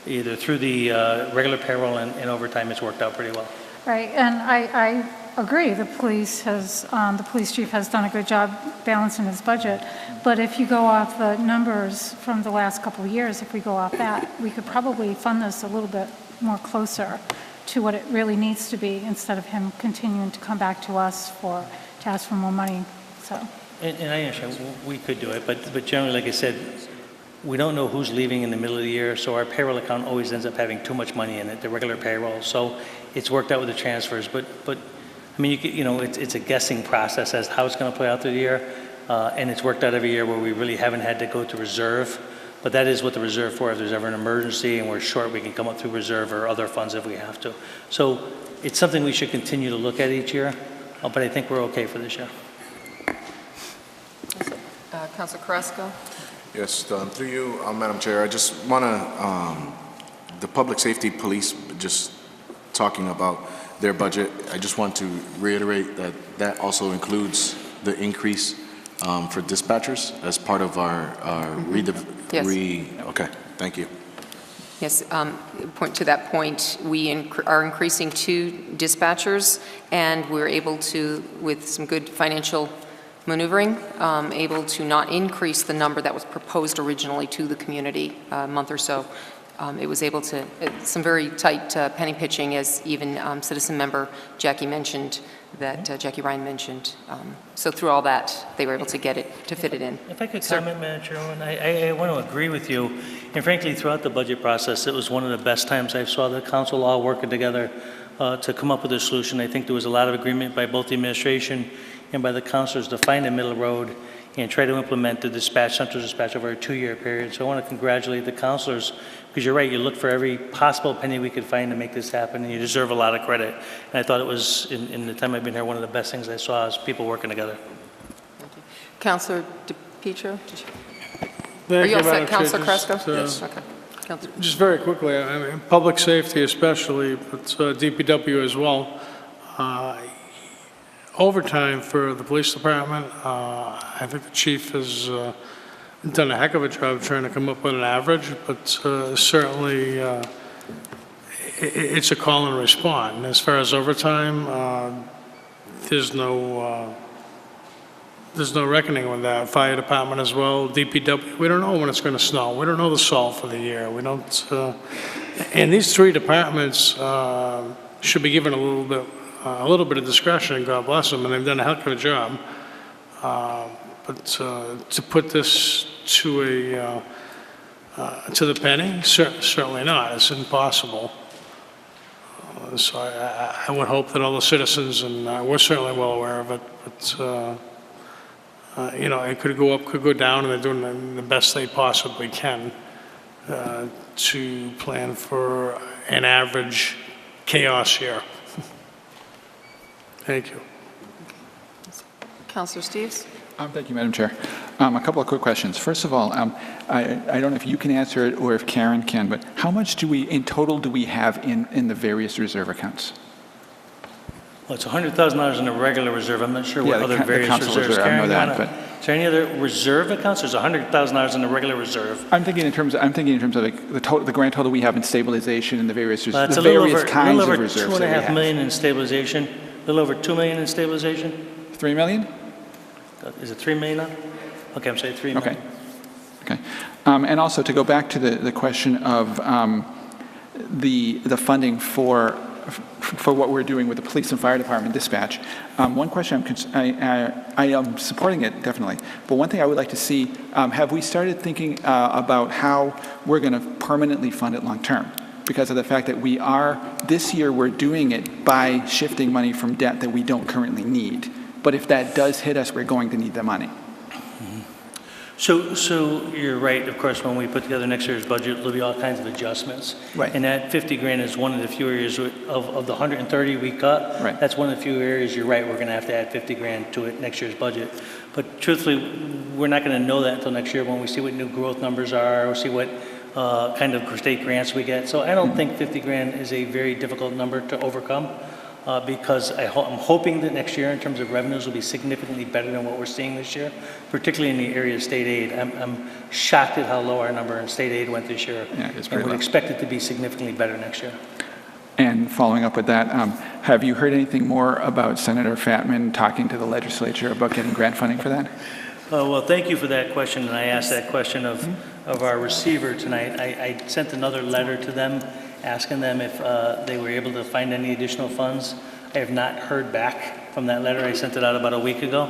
either through the regular payroll and overtime, it's worked out pretty well. Right, and I agree, the police chief has done a good job balancing his budget, but if you go off the numbers from the last couple of years, if we go off that, we could probably fund this a little bit more closer to what it really needs to be, instead of him continuing to come back to us to ask for more money, so. And I understand, we could do it, but generally, like I said, we don't know who's leaving in the middle of the year, so our payroll account always ends up having too much money in it, the regular payroll. So it's worked out with the transfers, but I mean, it's a guessing process as to how it's going to play out through the year, and it's worked out every year where we really haven't had to go to reserve. But that is what the reserve for. If there's ever an emergency and we're short, we can come up through reserve or other funds if we have to. So it's something we should continue to look at each year, but I think we're okay for this year. Councilor Carrasco? Yes, through you, Madam Chair, I just want to, the public safety police, just talking about their budget, I just want to reiterate that that also includes the increase for dispatchers as part of our Yes. Okay, thank you. Yes, to that point, we are increasing 2 dispatchers, and we're able to, with some good financial maneuvering, able to not increase the number that was proposed originally to the community a month or so. It was able to, some very tight penny pitching, as even citizen member Jackie mentioned, Jackie Ryan mentioned. So through all that, they were able to get it, to fit it in. If I could comment, Madam Chairwoman, I want to agree with you. And frankly, throughout the budget process, it was one of the best times I saw the council all working together. to come up with a solution. I think there was a lot of agreement by both the administration and by the councilors to find a middle road and try to implement the central dispatch over a 2-year period. So I want to congratulate the councilors, because you're right, you look for every possible penny we could find to make this happen, and you deserve a lot of credit. And I thought it was, in the time I've been here, one of the best things I saw is people working together. Councilor DePietro? Thank Are you all Madam set, Chair. Councilor Just, Cresco? Yes. Okay. Councilor. Just very quickly, I mean, public safety especially, but DPW as well. Overtime for the police department, I think the chief has done a heck of a job trying to come up with an average, but certainly it's a call and respond. As far as overtime, there's no reckoning with that. Fire department as well, DPW, we don't know when it's going to snow. We don't know the salt for the year. We don't, and these 3 departments should be given a little bit of discretion, God bless them, and they've done a heck of a job. But to put this to the penny, certainly not. It's impossible. So I would hope that all the citizens, and we're certainly well aware of it, but you know, it could go up, could go down, and they're doing the best they possibly can to plan for an average chaos year. Thank you. Councilor Steves? Thank you, Madam Chair. A couple of quick questions. First of all, I don't know if you can answer it or if Karen can, but how much in total do we have in the various reserve accounts? Well, it's $100,000 in the regular reserve. I'm not sure what other the various council reserves. reserve, I know Karen, that, but is there any other reserve accounts? There's $100,000 in the regular reserve. I'm thinking in terms of like the grand total we have in stabilization and the various It's the a little various over, kinds little of over reserves that we $2.5 have. million in stabilization. A little over $2 million in stabilization. 3 million? Is it 3 million now? Okay, I'm sorry, 3 million. Okay. And also to go back to the question of the funding for what we're doing with the police and fire department dispatch. One question, I am supporting it, definitely. But one thing I would like to see, have we started thinking about how we're going to permanently fund it long term? Because of the fact that this year we're doing it by shifting money from debt that we don't currently need. But if that does hit us, we're going to need the money. So you're right, of course, when we put together next year's budget, there'll be all kinds of adjustments. Right. And that 50 grand is one of the few areas of the 130 we cut. Right. That's one of the few areas, you're right, we're going to have to add 50 grand to it next year's budget. But truthfully, we're not going to know that until next year when we see what new growth numbers are, or see what kind of state grants we get. So I don't think 50 grand is a very difficult number to overcome. Because I'm hoping that next year in terms of revenues will be significantly better than what we're seeing this year, particularly in the area of state aid. I'm shocked at how low our number in state aid went this year. Yeah, it's pretty and would low. expect it to be significantly better next year. And following up with that, have you heard anything more about Senator Fatman talking to the legislature about getting grant funding for that? Well, thank you for that question, and I asked that question of our receiver tonight. I sent another letter to them asking them if they were able to find any additional funds. I have not heard back from that letter. I sent it out about a week ago.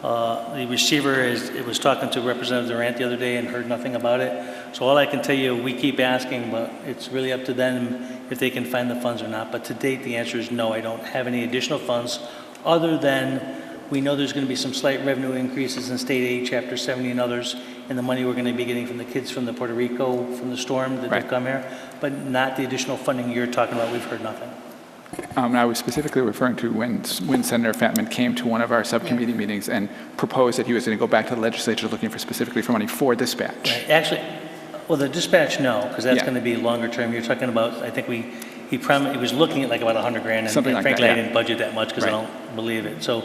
The receiver was talking to Representative Durant the other day and heard nothing about it. So all I can tell you, we keep asking, but it's really up to them if they can find the funds or not. But to date, the answer is no. I don't have any additional funds other than we know there's going to be some slight revenue increases in state aid, Chapter 70 and others, and the money we're going to be getting from the kids from the Puerto Rico, from the storm that have come here, but not the additional funding you're talking about. We've heard nothing. I was specifically referring to when Senator Fatman came to one of our subcommittee meetings and proposed that he was going to go back to the legislature looking specifically for money for dispatch. Right. Actually, well, the dispatch, no, because that's Yeah. going to be longer term. You're talking about, I think he was looking at like about 100 grand, and Something like frankly, that, I yeah. didn't budget that much because I Right. don't believe it. So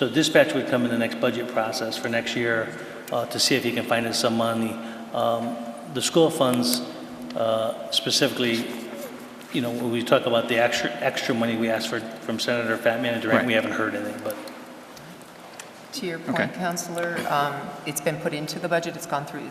dispatch would come in the next budget process for next year to see if you can find us some money. The school funds, specifically, you know, when we talk about the extra money we asked for from Senator Fatman and Durant, Right. we haven't heard anything, but. To your point, Okay. Councillor, it's been put into the budget, it's gone through,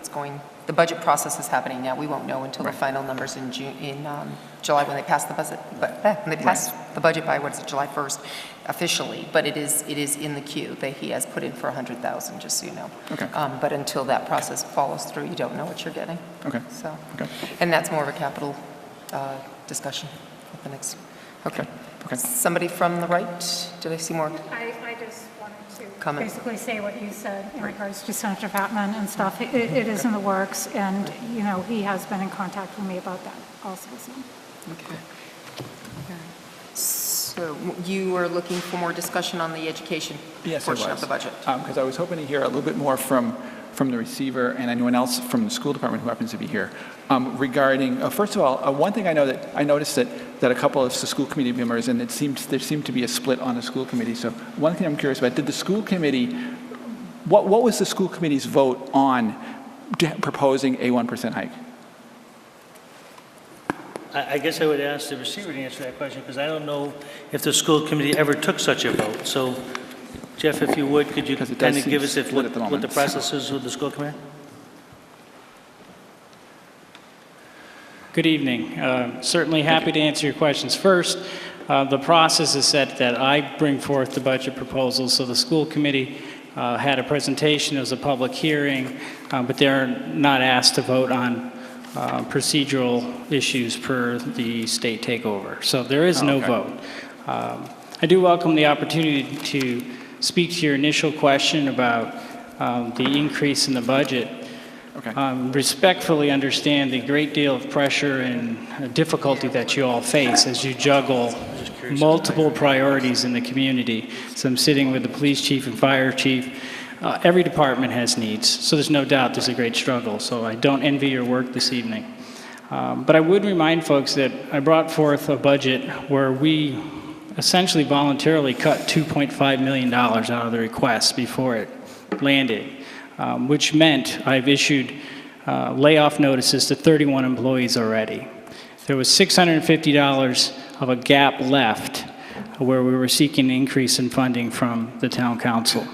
the budget process is happening now. We won't know until the final numbers in July when they pass the budget, when they pass the budget by, July 1st officially, but it is in the queue that he has put in for 100,000, just so you know. Okay. But until that process follows through, you don't know what you're getting. Okay. So, Okay. and that's more of a capital discussion at the next Okay. Okay. Somebody from the right? Did I see more? I just wanted to Comment. basically say what you said in regards to Senator Patman and stuff. It is in the works, and, you know, he has been in contact with me about that also, so. Okay. So you were looking for more discussion on the education portion of the budget? Because I was hoping to hear a little bit more from the receiver and anyone else from the school department who happens to be here regarding, first of all, one thing I noticed that a couple of the school committee members, and there seemed to be a split on the school committee. So one thing I'm curious about, did the school committee, what was the school committee's vote on proposing a 1% hike? I guess I would ask the receiver to answer that question, because I don't know if the school committee ever took such a vote. So, Jeff, if you would, could you kind of give us what the process is with the school committee? Good evening. Certainly happy to answer your questions. First, the process is set that I bring forth the budget proposals. So the school committee had a presentation, it was a public hearing, but they're not asked to vote on procedural issues per the state takeover. So there is no vote. I do welcome the opportunity to speak to your initial question about the increase in the budget. Respectfully understand the great deal of pressure and difficulty that you all face as you juggle multiple priorities in the community. So I'm sitting with the police chief and fire chief. Every department has needs, so there's no doubt there's a great struggle. So I don't envy your work this evening. But I would remind folks that I brought forth a budget where we essentially voluntarily cut $2.5 million out of the request before it landed, which meant I've issued layoff notices to 31 employees already. There was $650 of a gap left where we were seeking an increase in funding from the town council.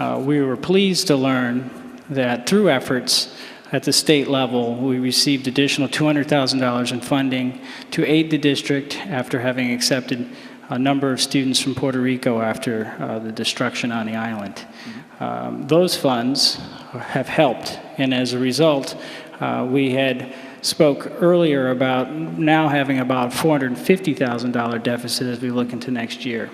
We were pleased to learn that through efforts at the state level, we received additional $200,000 in funding to aid the district after having accepted a number of students from Puerto Rico after the destruction on the island. Those funds have helped, and as a result, we had spoke earlier about now having about $450,000 deficit as we look into next year.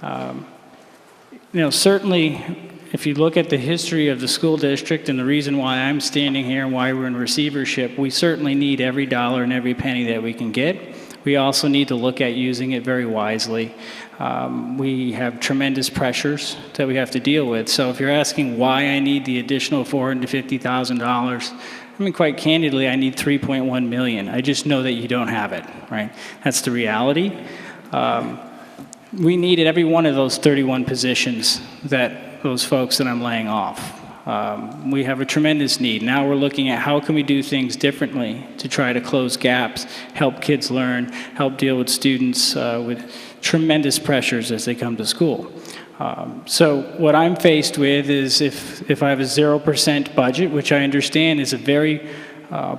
You know, certainly, if you look at the history of the school district and the reason why I'm standing here and why we're in receivership, we certainly need every dollar and every penny that we can get. We also need to look at using it very wisely. We have tremendous pressures that we have to deal with. So if you're asking why I need the additional $450,000, I mean, quite candidly, I need $3.1 million. I just know that you don't have it, right? That's the reality. We needed every one of those 31 positions that those folks that I'm laying off. We have a tremendous need. Now we're looking at how can we do things differently to try to close gaps, help kids learn, help deal with students with tremendous pressures as they come to school. So what I'm faced with is if I have a 0% budget, which I understand is a very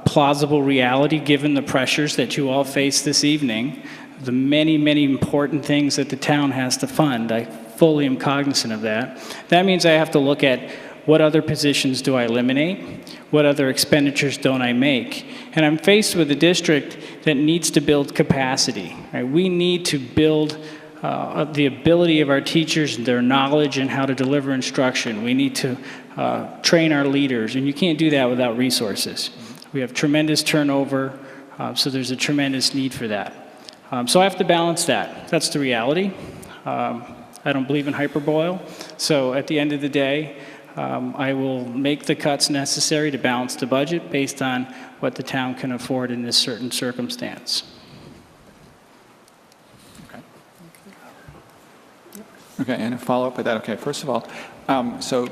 plausible reality given the pressures that you all face this evening, the many, many important things that the town has to fund. I fully am cognizant of that. That means I have to look at what other positions do I eliminate, what other expenditures don't I make. And I'm faced with a district that needs to build capacity. Right? We need to build the ability of our teachers, their knowledge and how to deliver instruction. We need to train our leaders, and you can't do that without resources. We have tremendous turnover, so there's a tremendous need for that. So I have to balance that. That's the reality. I don't believe in hyperbole. So at the end of the day, I will make the cuts necessary to balance the budget based on what the town can afford in this certain circumstance. Okay, and a follow-up with that. Okay, first of all, so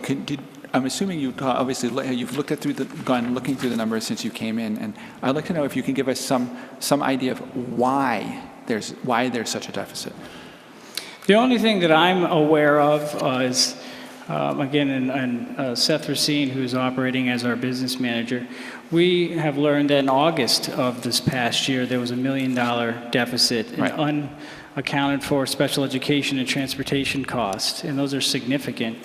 I'm assuming you obviously you've looked at gone looking through the numbers since you came in, and I'd like to know if you can give us some idea of why there's such a deficit. The only thing that I'm aware of is, again, and Seth Racine, who's operating as our business manager, we have learned that in August of this past year there was $1 million deficit in unaccounted for special education and transportation costs, and those are significant.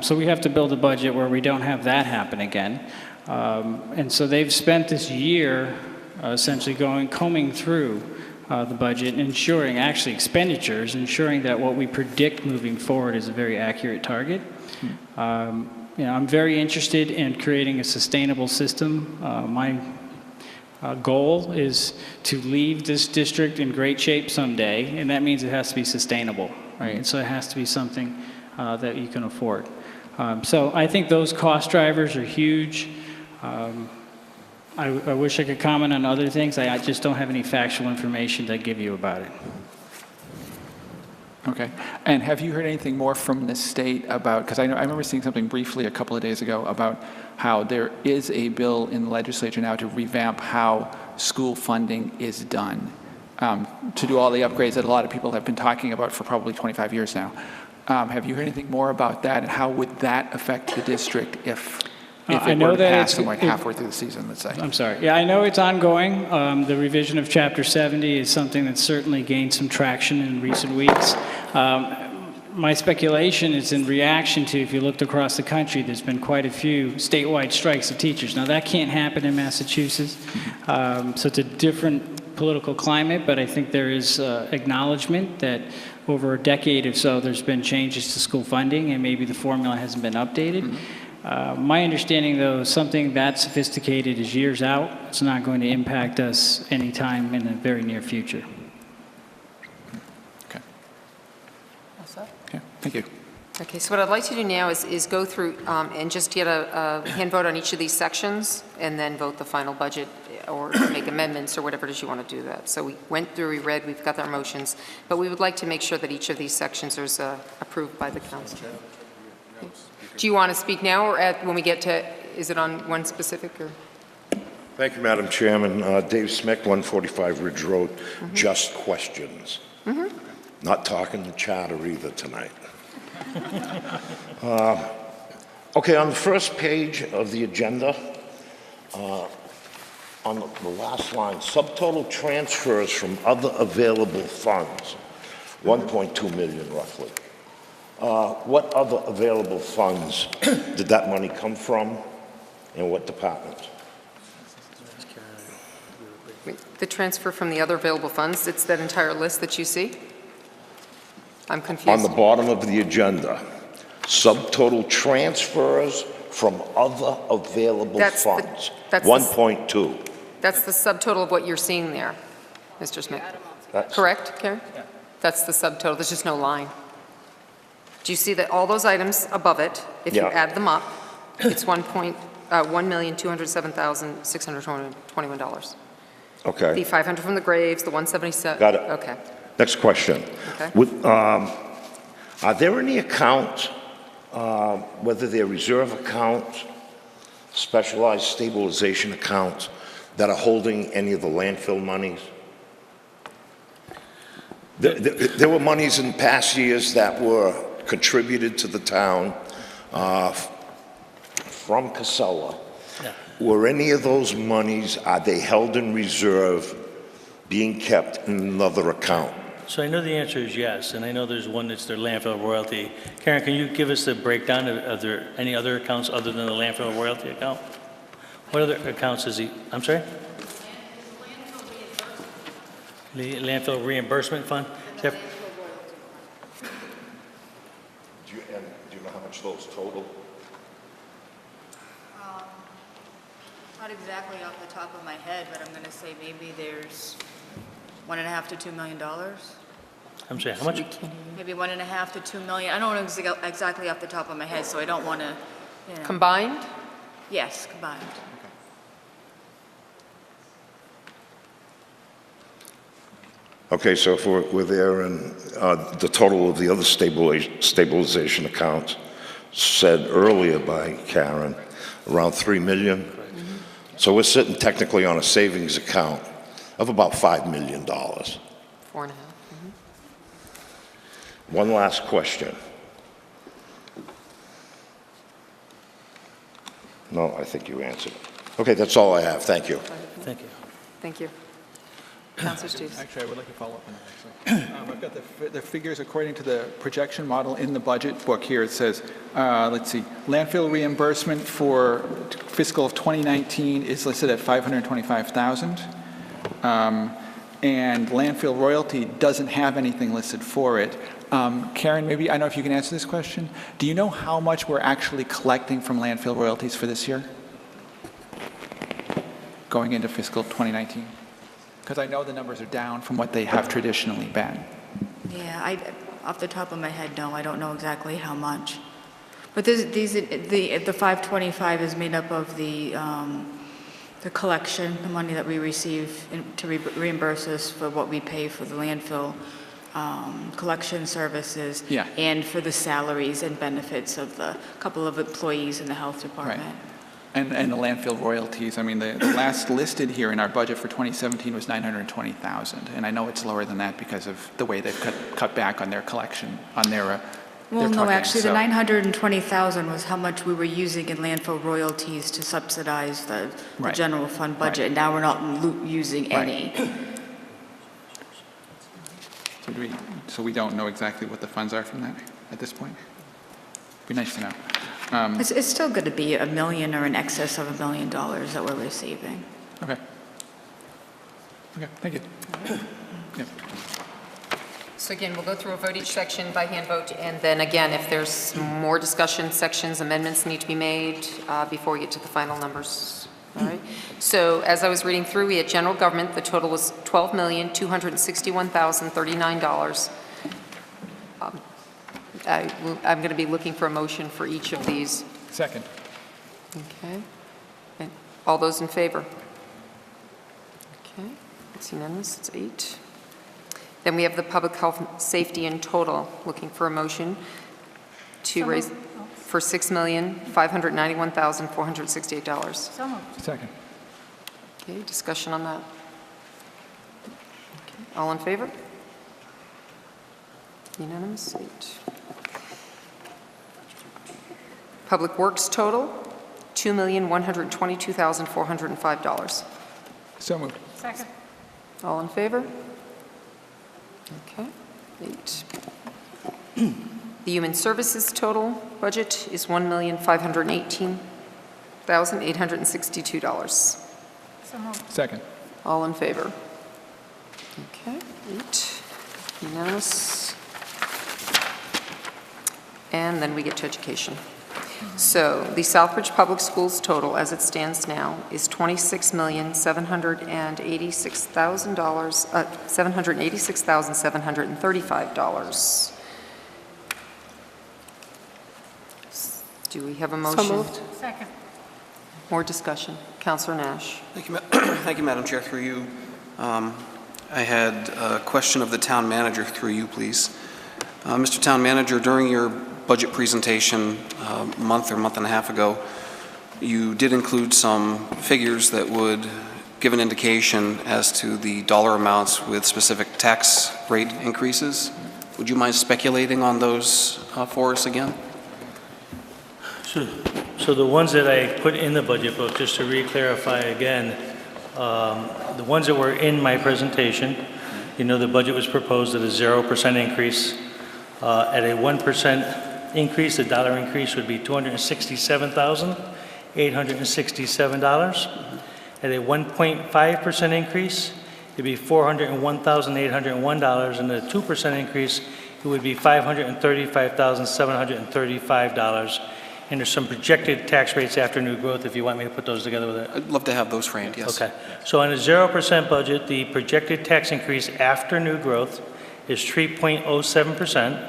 So we have to build a budget where we don't have that happen again. And so they've spent this year essentially combing through the budget, and ensuring, actually expenditures, ensuring that what we predict moving forward is a very accurate target. I'm very interested in creating a sustainable system. My goal is to leave this district in great shape someday, and that means it has to be sustainable, right? And so it has to be something that you can afford. So I think those cost drivers are huge. I wish I could comment on other things. I just don't have any factual information to give you about it. Okay. And have you heard anything more from the state about, because I remember seeing something briefly a couple of days ago about how there is a bill in the legislature now to revamp how school funding is done, to do all the upgrades that a lot of people have been talking about for probably 25 years now. Have you heard anything more about that, and how would that affect the district if it were to pass them like halfway through the season, let's say? I'm sorry. Yeah, I know it's ongoing. The revision of Chapter 70 is something that's certainly gained some traction in recent weeks. My speculation is in reaction to, if you looked across the country, there's been quite a few statewide strikes of teachers. Now, that can't happen in Massachusetts, so it's a different political climate, but I think there is acknowledgement that over a decade or so, there's been changes to school funding, and maybe the formula hasn't been updated. My understanding, though, something that sophisticated is years out. It's not going to impact us anytime in the very near future. Okay. Okay, thank you. Okay, so what I'd like to do now is go through and just get a hand vote on each of these sections, and then vote the final budget or make amendments or whatever it is you want to do that. So we went through, we read, we've got our motions, but we would like to make sure that each of these sections is approved by the council. Okay. Do you want to speak now, or when we get to, is it on one specific? Or? Thank you, Madam Chairman. Dave Smick, 145 Ridge Road. Just questions. Not talking the charter either tonight. Okay, on the first page of the agenda, on the last line, subtotal transfers from other available funds, 1.2 million roughly. What other available funds did that money come from, and what departments? The transfer from the other available funds, it's that entire list that you see? I'm confused. On the bottom of the agenda, subtotal transfers from other available funds, 1.2. That's the subtotal of what you're seeing there, Mr. Smith. Correct, Karen? Yeah. That's the subtotal. There's just no line. Do you see that all those items above it, if you add them up, it's $1,207,621. Okay. The 500 from the graves, the 177. Got it. Okay. Next question. Okay. Are there any accounts, whether they're reserve accounts, specialized stabilization accounts, that are holding any of the landfill monies? There were monies in past years that were contributed to the town from Casella. Yeah. Were any of those monies, are they held in reserve, being kept in another account? So I know the answer is yes, and I know there's one that's their landfill royalty. Karen, can you give us the breakdown of there any other accounts other than the landfill royalty account? What other accounts is he, I'm sorry? The landfill reimbursement fund? Do you know how much those total? Not exactly off the top of my head, but I'm going to say maybe there's $1.5 to $2 million. I'm sorry, how much? Maybe 1.5 to 2 million. I don't know exactly off the top of my head, so I don't want to. Combined? Yes, combined. Okay, so if we're there, and the total of the other stabilization accounts said earlier by Karen, around 3 million. So we're sitting technically on a savings account of about $5 million. 4.5. One last question. No, I think you answered it. Okay, that's all I have. Thank you. Thank you. Thank you. Councilor Steves. Actually, I would like to follow up on that, actually. I've got the figures according to the projection model in the budget book here. It says, let's see, landfill reimbursement for fiscal of 2019 is listed at $525,000. and landfill royalty doesn't have anything listed for it. Karen, maybe, I don't know if you can answer this question. Do you know how much we're actually collecting from landfill royalties for this year? Going into fiscal 2019? Because I know the numbers are down from what they have traditionally been. Yeah, off the top of my head, no, I don't know exactly how much. But the 525 is made up of the collection, the money that we receive to reimburse us for what we pay for the landfill collection services, yeah, and for the salaries and benefits of the couple of employees in the health department. Right. And the landfill royalties, I mean, the last listed here in our budget for 2017 was $920,000, and I know it's lower than that because of the way they've cut back on their collection, on their well, no, trucking, actually, so. the 920,000 was how much we were using in landfill royalties to subsidize the Right. general fund budget, Right. and now we're not using any. So we don't know exactly what the funds are from that at this point? Be nice to know. It's still going to be $1 million or in excess of $1 million that we're receiving. Okay. Okay, thank you. Yeah. So again, we'll go through a vote each section by hand vote, and then again, if there's more discussion sections, amendments need to be made before we get to the final numbers. All right. So as I was reading through, we had general government. The total was $12,261,039. I'm going to be looking for a motion for each of these. Second. Okay. And all those in favor? Okay. It's unanimous. It's 8. Then we have the public health safety in total, looking for a motion to raise for $6,591,468. So moved. Second. Okay, discussion on that. Okay. All in favor? Unanimous, 8. Public Works total, $2,122,405. So moved. Second. All in favor? Okay, 8. The Human Services total budget is $1,518,862. So moved. Second. All in favor? Okay, 8. Unanimous. And then we get to education. So the Southbridge Public Schools total, as it stands now, is $786,735. Do we have a motion? So moved. Second. More discussion. Councillor Nash. Thank you, thank you, Madam Chair. Through you, I had a question of the town manager. Through you, please. Mr. Town Manager, during your budget presentation a month and a half ago, you did include some figures that would give an indication as to the dollar amounts with specific tax rate increases. Would you mind speculating on those for us again? So the ones that I put in the budget book, just to re-clarify again, the ones that were in my presentation, you know, the budget was proposed at a 0% increase. At a 1% increase, the dollar increase would be $267,867. At a 1.5% increase, it'd be $401,801, and at a 2% increase, it would be $535,735. And there's some projected tax rates after new growth, if you want me to put those together with it. I'd love to have those framed, yes. Okay. So on a 0% budget, the projected tax increase after new growth is 3.07%.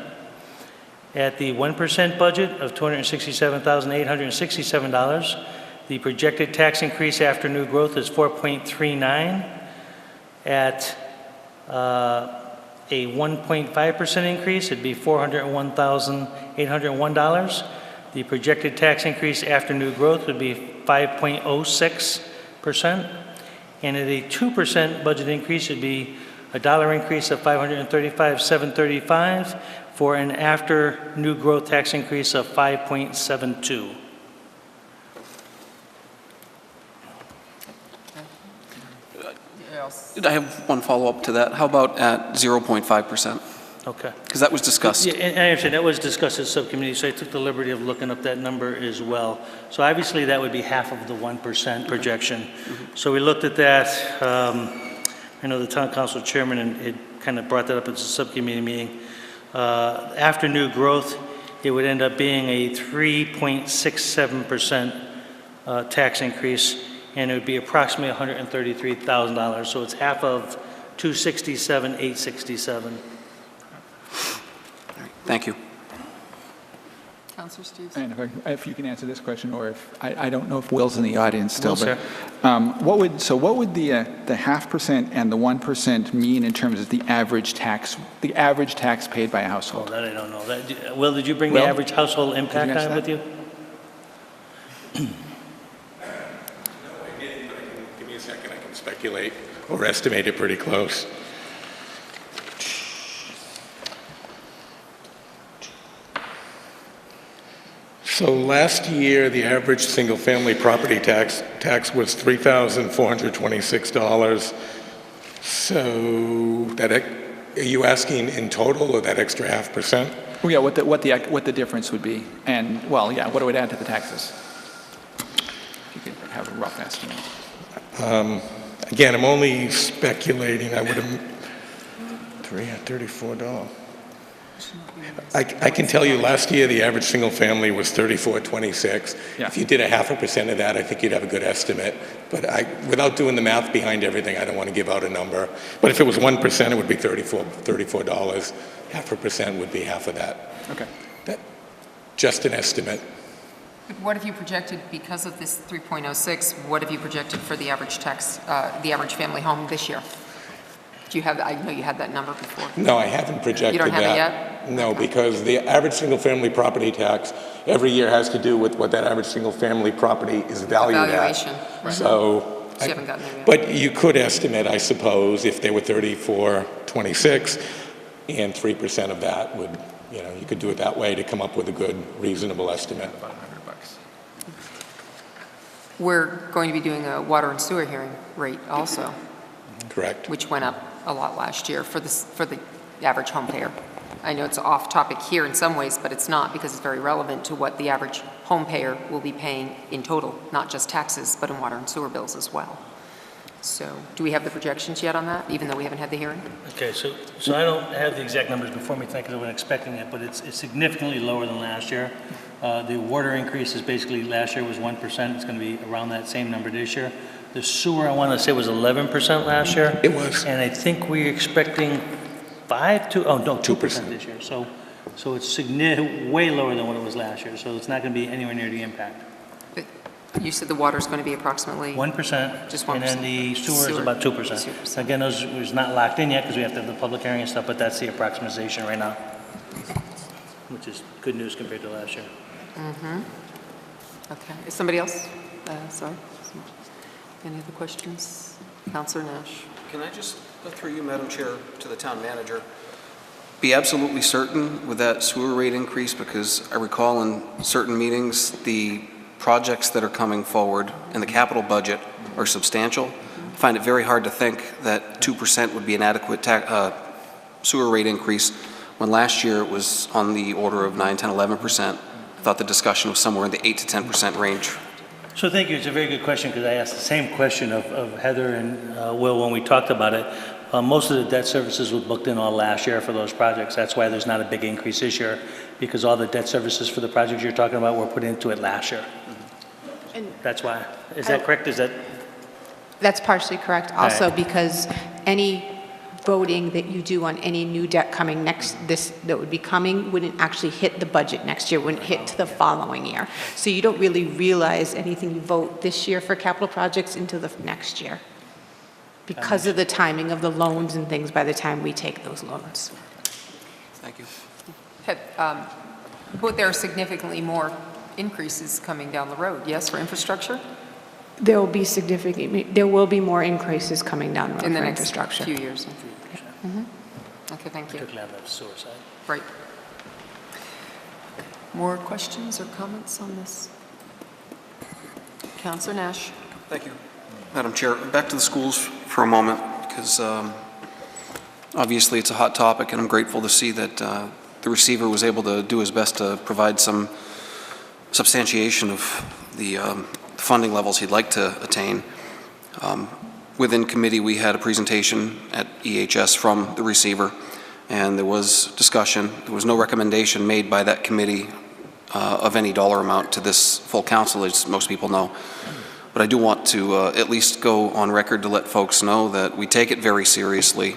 At the 1% budget of $267,867, the projected tax increase after new growth is 4.39. At a 1.5% increase, it'd be $401,801. The projected tax increase after new growth would be 5.06%. And at a 2% budget increase, it'd be a dollar increase of $535,735 for an after new growth tax increase of 5.72. I have one follow-up to that. How about at 0.5%? Okay. Because that was discussed. Yeah, and I understand that was discussed at subcommittee, so I took the liberty of looking up that number as well. So obviously that would be half of the 1% projection. So we looked at that. I know the town council chairman had kind of brought that up at the subcommittee meeting. After new growth, it would end up being a 3.67% tax increase, and it would be approximately $133,000. So it's half of 267,867. Thank you. Councilor Steves? And if you can answer this question, or if, I don't know if Will's in the audience still, Will's but what would the 0.5% and the 1% mean in terms of the average tax paid by a household? Oh, that I don't know. Will, did you bring Will? the average household impact on it with you? Give me a second, I can speculate or estimate it pretty close. So last year, the average single-family property tax was $3,426. So are you asking in total, or that extra 0.5%? Well, yeah, what the difference would be, and well, yeah, what it would add to the taxes. If you could have a rough estimate. Again, I'm only speculating. I would have $34. I can tell you last year the average single family was $34.26. Yeah. If you did 0.5% of that, I think you'd have a good estimate. But without doing the math behind everything, I don't want to give out a number. But if it was 1%, it would be $34. Half a percent would be half of that. Okay. Just an estimate. But what have you projected, because of this 3.06, what have you projected for the average tax, the average family home this year? Do you have, I know you had that number before. No, I haven't projected that. You don't have it yet? No, because the average single-family property tax every year has to do with what that average single-family property is valued Valuation, at. right. So you haven't gotten there yet. But you could estimate, I suppose, if they were $34.26, and 3% of that would, you could do it that way to come up with a good, reasonable estimate. About $100. We're going to be doing a water and sewer hearing rate also, Correct. which went up a lot last year for the average home payer. I know it's off topic here in some ways, but it's not, because it's very relevant to what the average home payer will be paying in total, not just taxes, but in water and sewer bills as well. So do we have the projections yet on that, even though we haven't had the hearing? Okay, so I don't have the exact numbers before me tonight because I wasn't expecting it, but it's significantly lower than last year. The water increase is basically, last year was 1%. It's going to be around that same number this year. The sewer, I want to say, was 11% last year. It was. And I think we're expecting 2% this year. So it's way lower than what it was last year. So it's not going to be anywhere near the impact. But you said the water is going to be approximately? 1%. Just 1%. And then the sewer is about 2%. 2%. Again, those is not locked in yet because we have to have the public hearing and stuff, but that's the approximation right now, which is good news compared to last year. Mm-hmm. Okay. Is somebody else? Sorry. Any other questions? Councilor Nash. Can I just go through you, Madam Chair, to the town manager? Be absolutely certain with that sewer rate increase, because I recall in certain meetings, the projects that are coming forward in the capital budget are substantial. I find it very hard to think that 2% would be an adequate sewer rate increase when last year it was on the order of 9, 10, 11%. I thought the discussion was somewhere in the 8 to 10% range. So thank you. It's a very good question because I asked the same question of Heather and Will when we talked about it. Most of the debt services were booked in all last year for those projects. That's why there's not a big increase this year, because all the debt services for the projects you're talking about were put into it last year. And that's why. Is that correct? That's partially correct. Also, because any voting that you do on any new debt coming that would be coming wouldn't actually hit the budget next year, wouldn't hit to the following year. So you don't really realize anything you vote this year for capital projects until the next year, because of the timing of the loans and things by the time we take those loans. Thank you. But there are significantly more increases coming down the road, yes, for infrastructure? There will be more increases coming down the road in the for next infrastructure. few years. Mm-hmm. Okay, thank you. Particularly on the sewer side. Right. More questions or comments on this? Councilor Nash. Thank you. Madam Chair, back to the schools for a moment, because obviously it's a hot topic, and I'm grateful to see that the receiver was able to do his best to provide some substantiation of the funding levels he'd like to attain. within committee, we had a presentation at EHS from the receiver, and there was discussion. There was no recommendation made by that committee of any dollar amount to this full council, as most people know. But I do want to at least go on record to let folks know that we take it very seriously.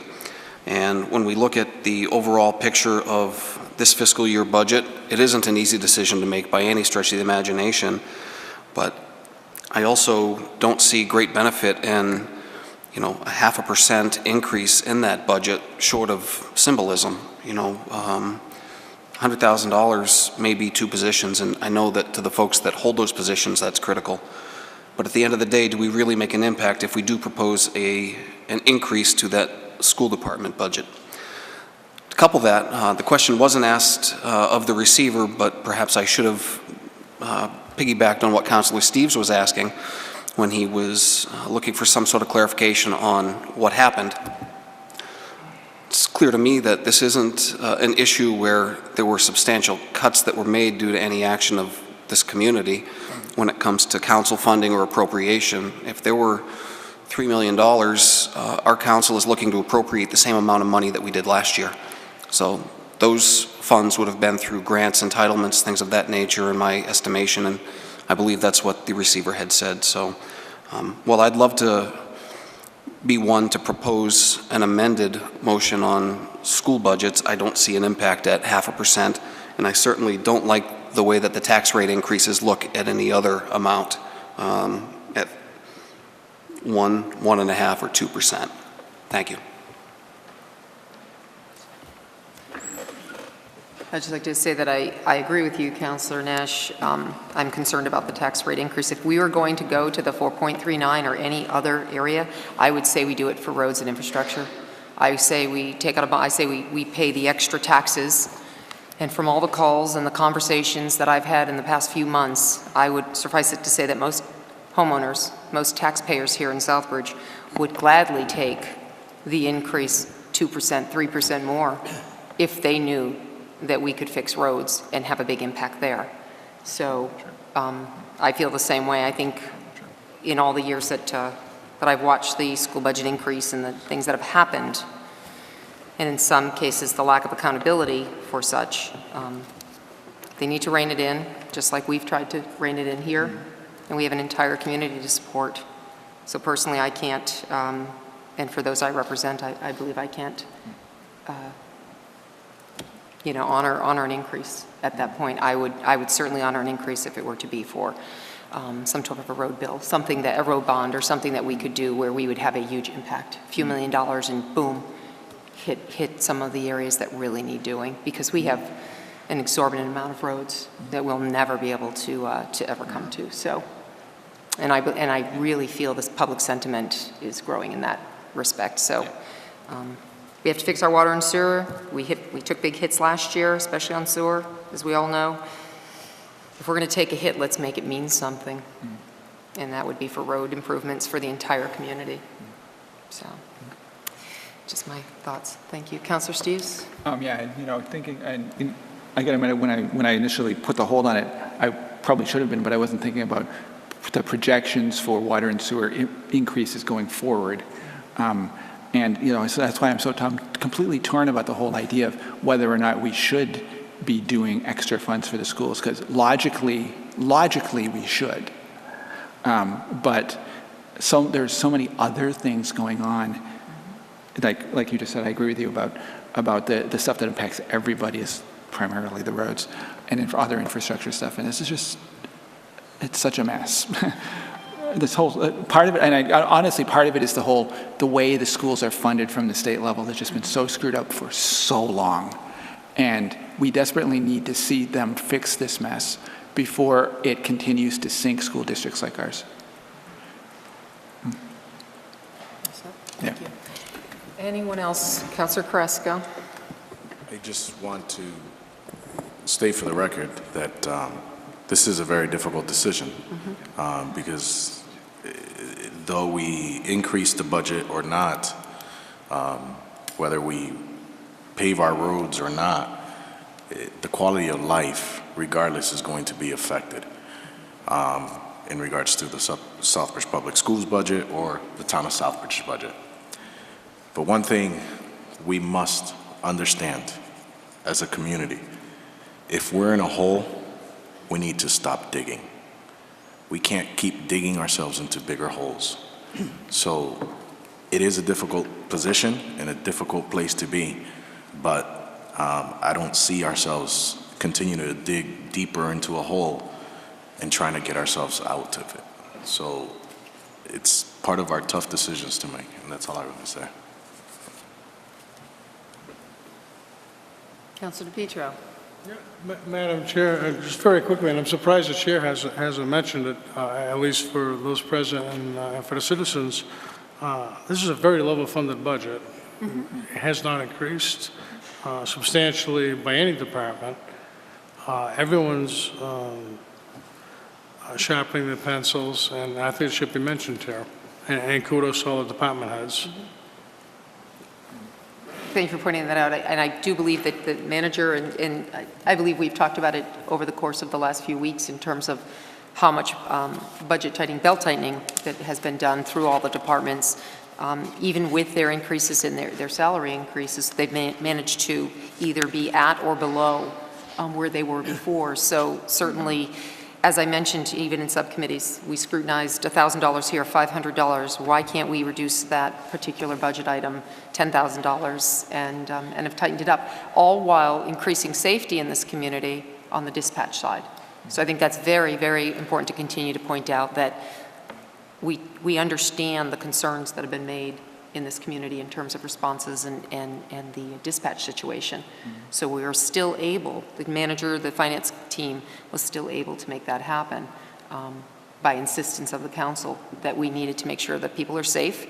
And when we look at the overall picture of this fiscal year budget, it isn't an easy decision to make by any stretch of the imagination. But I also don't see great benefit in, you know, a 0.5% increase in that budget short of symbolism. You know, $100,000 may be 2 positions, and I know that to the folks that hold those positions, that's critical. But at the end of the day, do we really make an impact if we do propose an increase to that school department budget? To couple that, the question wasn't asked of the receiver, but perhaps I should have piggybacked on what Councilor Steves was asking when he was looking for some sort of clarification on what happened. It's clear to me that this isn't an issue where there were substantial cuts that were made due to any action of this community when it comes to council funding or appropriation. If there were $3 million, our council is looking to appropriate the same amount of money that we did last year. So those funds would have been through grants, entitlements, things of that nature in my estimation, and I believe that's what the receiver had said. So while I'd love to be one to propose an amended motion on school budgets, I don't see an impact at 0.5%, and I certainly don't like the way that the tax rate increases look at any other amount at 1, 1.5, or 2%. Thank you. I'd just like to say that I agree with you, Councillor Nash. I'm concerned about the tax rate increase. If we were going to go to the 4.39 or any other area, I would say we do it for roads and infrastructure. I say we take out I say we pay the extra taxes. And from all the calls and the conversations that I've had in the past few months, I would suffice it to say that most homeowners, most taxpayers here in Southbridge would gladly take the increase 2%, 3% more if they knew that we could fix roads and have a big impact there. So I feel the same way. I think in all the years that I've watched the school budget increase and the things that have happened, and in some cases the lack of accountability for such, they need to rein it in, just like we've tried to rein it in here, and we have an entire community to support. So personally, I can't, and for those I represent, I believe I can't you know, honor an increase at that point. I would certainly honor an increase if it were to be for some type of a road bill, something that, a road bond or something that we could do where we would have a huge impact, a few $1 million, and boom, hit some of the areas that really need doing, because we have an exorbitant amount of roads that we'll never be able to ever come to. So, and I really feel this public sentiment is growing in that respect. So. We have to fix our water and sewer. We took big hits last year, especially on sewer, as we all know. If we're going to take a hit, let's make it mean something. And that would be for road improvements for the entire community. So, just my thoughts. Thank you. Councillor Steves? Yeah, and, you know, thinking, and again, when I initially put the hold on it, I probably should have been, but I wasn't thinking about the projections for water and sewer increases going forward. And, you know, so that's why I'm so completely torn about the whole idea of whether or not we should be doing extra funds for the schools, because logically we should. But there's so many other things going on. Like you just said, I agree with you about the stuff that impacts everybody is primarily the roads and other infrastructure stuff. And this is just, it's such a mess. This whole part of it, and honestly, part of it is the way the schools are funded from the state level that's just been so screwed up for so long. And we desperately need to see them fix this mess before it continues to sink school districts like ours. Thank you. Anyone else? Councillor Carrasco. I just want to state for the record that this is a very difficult decision because though we increase the budget or not, whether we pave our roads or not, the quality of life, regardless, is going to be affected. in regards to the Southbridge Public Schools budget or the town of Southbridge's budget. But one thing we must understand as a community, if we're in a hole, we need to stop digging. We can't keep digging ourselves into bigger holes. So it is a difficult position and a difficult place to be, but I don't see ourselves continuing to dig deeper into a hole and trying to get ourselves out of it. So it's part of our tough decisions to make, and that's all I want to say. Councilor DePietro. Madam Chair, just very quickly, and I'm surprised the chair hasn't mentioned it, at least for those present and for the citizens. This is a very level-funded budget. It has not increased substantially by any department. Everyone's sharpening their pencils, and I think it should be mentioned here. And kudos to all the department heads. Thank you for pointing that out. And I do believe that the manager, and I believe we've talked about it over the course of the last few weeks in terms of how much budget tightening, belt tightening that has been done through all the departments. Even with their increases in their salary increases, they've managed to either be at or below where they were before. So certainly, as I mentioned, even in subcommittees, we scrutinized $1,000 here, $500. Why can't we reduce that particular budget item $10,000 and have tightened it up, all while increasing safety in this community on the dispatch side? So I think that's very, very important to continue to point out that we understand the concerns that have been made in this community in terms of responses and the dispatch situation. So we are still able, the manager, the finance team was still able to make that happen by insistence of the council that we needed to make sure that people are safe.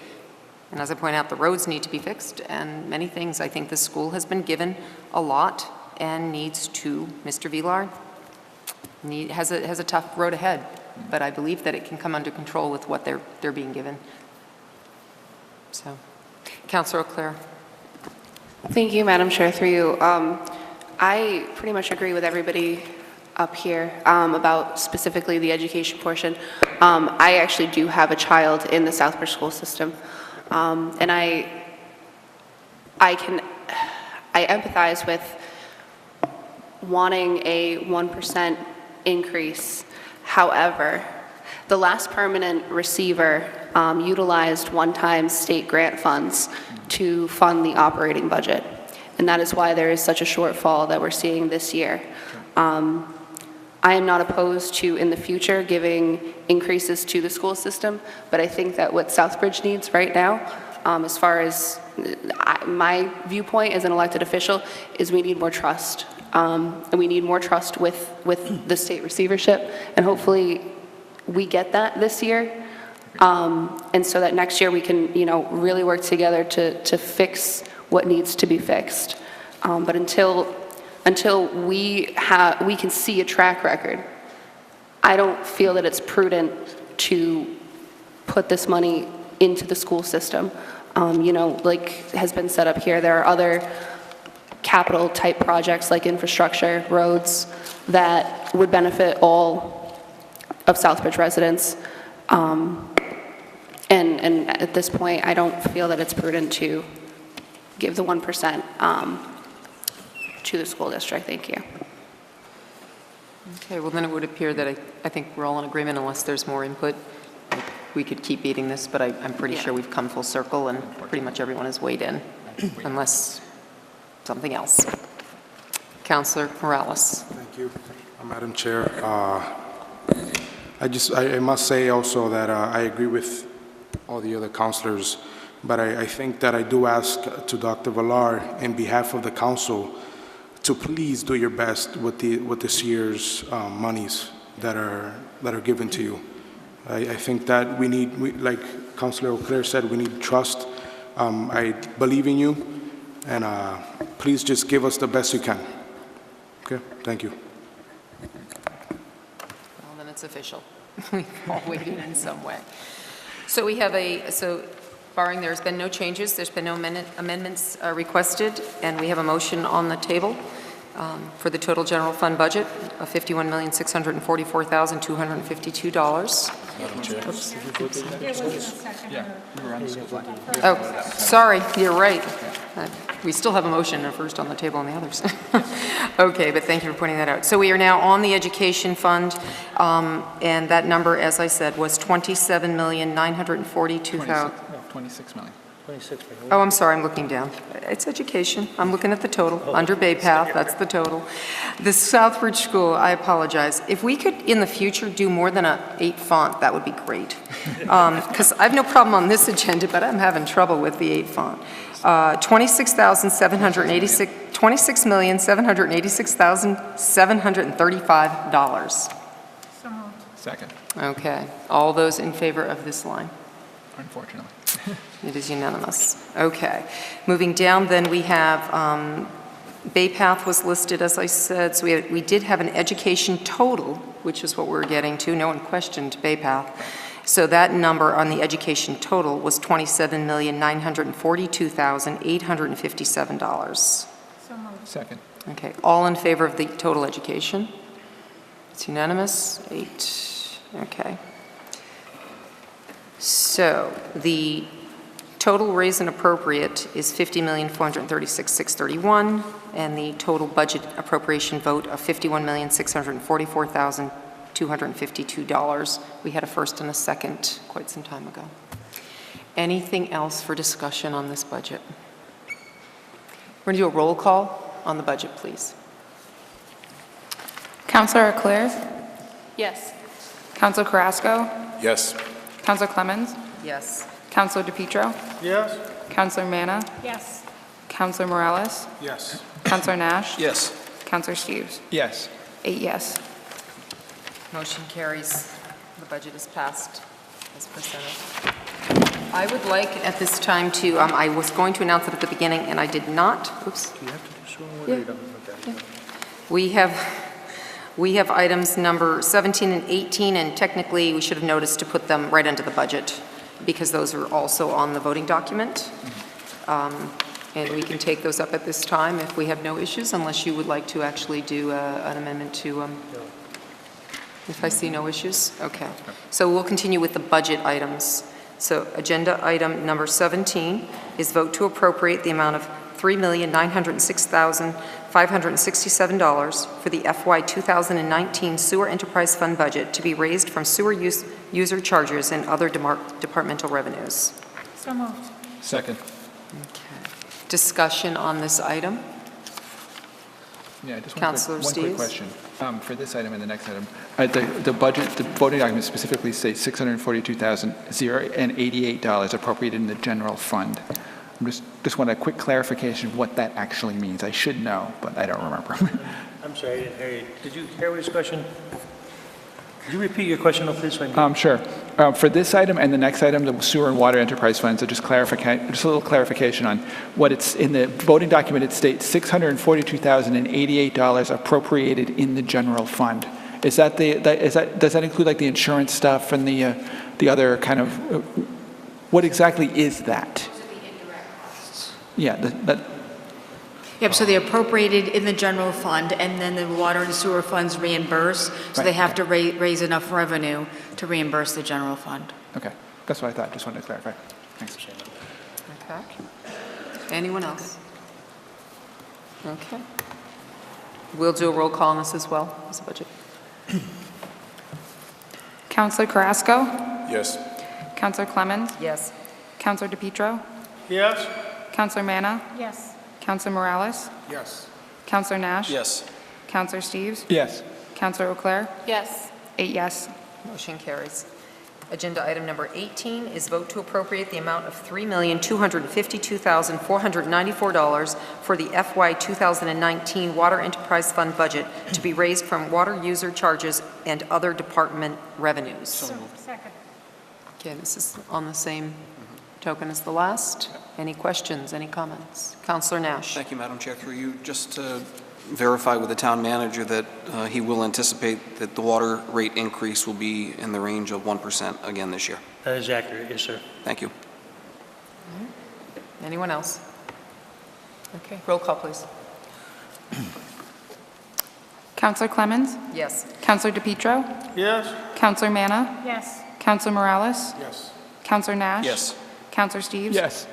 And as I point out, the roads need to be fixed and many things. I think the school has been given a lot and needs to, Mr. Villar, has a tough road ahead, but I believe that it can come under control with what they're being given. So, Councilor O'Clair. Thank you, Madam Chair, through you. I pretty much agree with everybody up here about specifically the education portion. I actually do have a child in the Southbridge school system, and I empathize with wanting a 1% increase. However, the last permanent receiver utilized one-time state grant funds to fund the operating budget. And that is why there is such a shortfall that we're seeing this year. I am not opposed to, in the future, giving increases to the school system, but I think that what Southbridge needs right now, as far as my viewpoint as an elected official, is we need more trust. And we need more trust with the state receivership, and hopefully we get that this year. And so that next year we can, really work together to fix what needs to be fixed. But until we can see a track record, I don't feel that it's prudent to put this money into the school system. Like has been set up here, there are other capital type projects like infrastructure, roads, that would benefit all of Southbridge residents. And at this point, I don't feel that it's prudent to give the 1% to the school district. Thank you. Okay, well then it would appear that I think we're all in agreement unless there's more input. We could keep beating this, but I'm pretty sure we've come full circle and pretty much everyone has weighed in, unless something else. Councilor Morales. Thank you, Madam Chair. I must say also that I agree with all the other councilors, but I think that I do ask to Dr. Villar, in behalf of the council, to please do your best with this year's monies that are given to you. I think that we need, like Councilor O'Clair said, we need trust. I believe in you, and please just give us the best you can. Okay, thank you. Well, then it's official. We've all weighed in some way. So we have barring there's been no changes, there's been no amendments requested, and we have a motion on the table. for the total general fund budget of $51,644,252. Madam Chair. Oh, sorry, you're right. We still have a motion, a first on the table on the others. Okay, but thank you for pointing that out. So we are now on the education fund, and that number, as I said, was $27,942,000. 26 million. 26 million. Oh, I'm sorry, I'm looking down. It's education. I'm looking at the total, under Bay Path, that's the total. The Southbridge School, I apologize. If we could, in the future, do more than a 8 font, that would be great. Because I have no problem on this agenda, but I'm having trouble with the 8 font. $26,786,735. Second, Okay, all those in favor of this line? unfortunately. It is unanimous. Okay. Moving down, then we have Bay Path was listed, as I said. So we did have an education total, which is what we're getting to. No one questioned Bay Path. So that number on the education total was $27,942,857. Second. Okay. All in favor of the total education? It's unanimous. 8. Okay. So the total raise and appropriate is $50,436,631, and the total budget appropriation vote of $51,644,252. We had a first and a second quite some time ago. Anything else for discussion on this budget? We're going to do a roll call on the budget, please. Councilor Leclerc? Yes. Councilor Carrasco? Yes. Councilor Clemens? Yes. Councilor DePietro? Yes? Councilor Manna? Yes. Councilor Morales? Yes. Councilor Nash? Yes. Councilor Steves? Yes. 8 yes. Motion carries. The budget is passed as presented. I would like at this time to, I was going to announce it at the beginning and I did not. Oops. Do you have to do so? Yeah. We have items number 17 and 18, and technically we should have noticed to put them right under the budget because those are also on the voting document. And we can take those up at this time if we have no issues, unless you would like to actually do an amendment to, if I see no issues. Okay. So we'll continue with the budget items. So agenda item number 17 is vote to appropriate the amount of $3,906,567 for the FY 2019 Sewer Enterprise Fund budget to be raised from sewer user charges and other departmental revenues. So moved. Second. Discussion on this item? Yeah, I just Councilor one quick Steves? question. For this item and the next item, the budget, the voting document specifically states $642,088 appropriated in the general fund. I just want a quick clarification of what that actually means. I should know, but I don't remember. I'm sorry, I didn't hear you. Did you hear his question? Could you repeat your question, please? Sure. For this item and the next item, the sewer and water enterprise funds, just a little clarification on what it's in the voting document. It states $642,088 appropriated in the general fund. Is that does that include like the insurance stuff and the other kind of? What exactly is that? Yeah. Yep, so they appropriated in the general fund, and then the water and sewer funds reimburse, so they have to raise enough revenue to reimburse the general fund. Okay, that's what I thought. Just wanted to clarify. Thanks. Okay. Anyone else? Okay. We'll do a roll call on this as well as a budget. Councilor Carrasco? Yes. Councilor Clemens? Yes. Councilor DePietro? Yes? Councilor Manna? Yes. Councilor Morales? Yes. Councilor Nash? Yes. Councilor Steves? Yes. Councilor Leclerc? Yes. 8 yes. Motion carries. Agenda item number 18 is vote to appropriate the amount of $3,252,494 for the FY 2019 Water Enterprise Fund budget to be raised from water user charges and other department revenues. Second. Okay, this is on the same token as the last. Any questions, any comments? Councilor Nash. Thank you, Madam Chair. Through you, just to verify with the town manager that he will anticipate that the water rate increase will be in the range of 1% again this year. That is accurate, yes, sir. Thank you. Anyone else? Okay, roll call, please. Counselor Clemens? Yes. Counselor DePietro? Yes? Counselor Manna? Yes. Counselor Morales? Yes. Counselor Nash? Yes. Counselor Steves? Yes.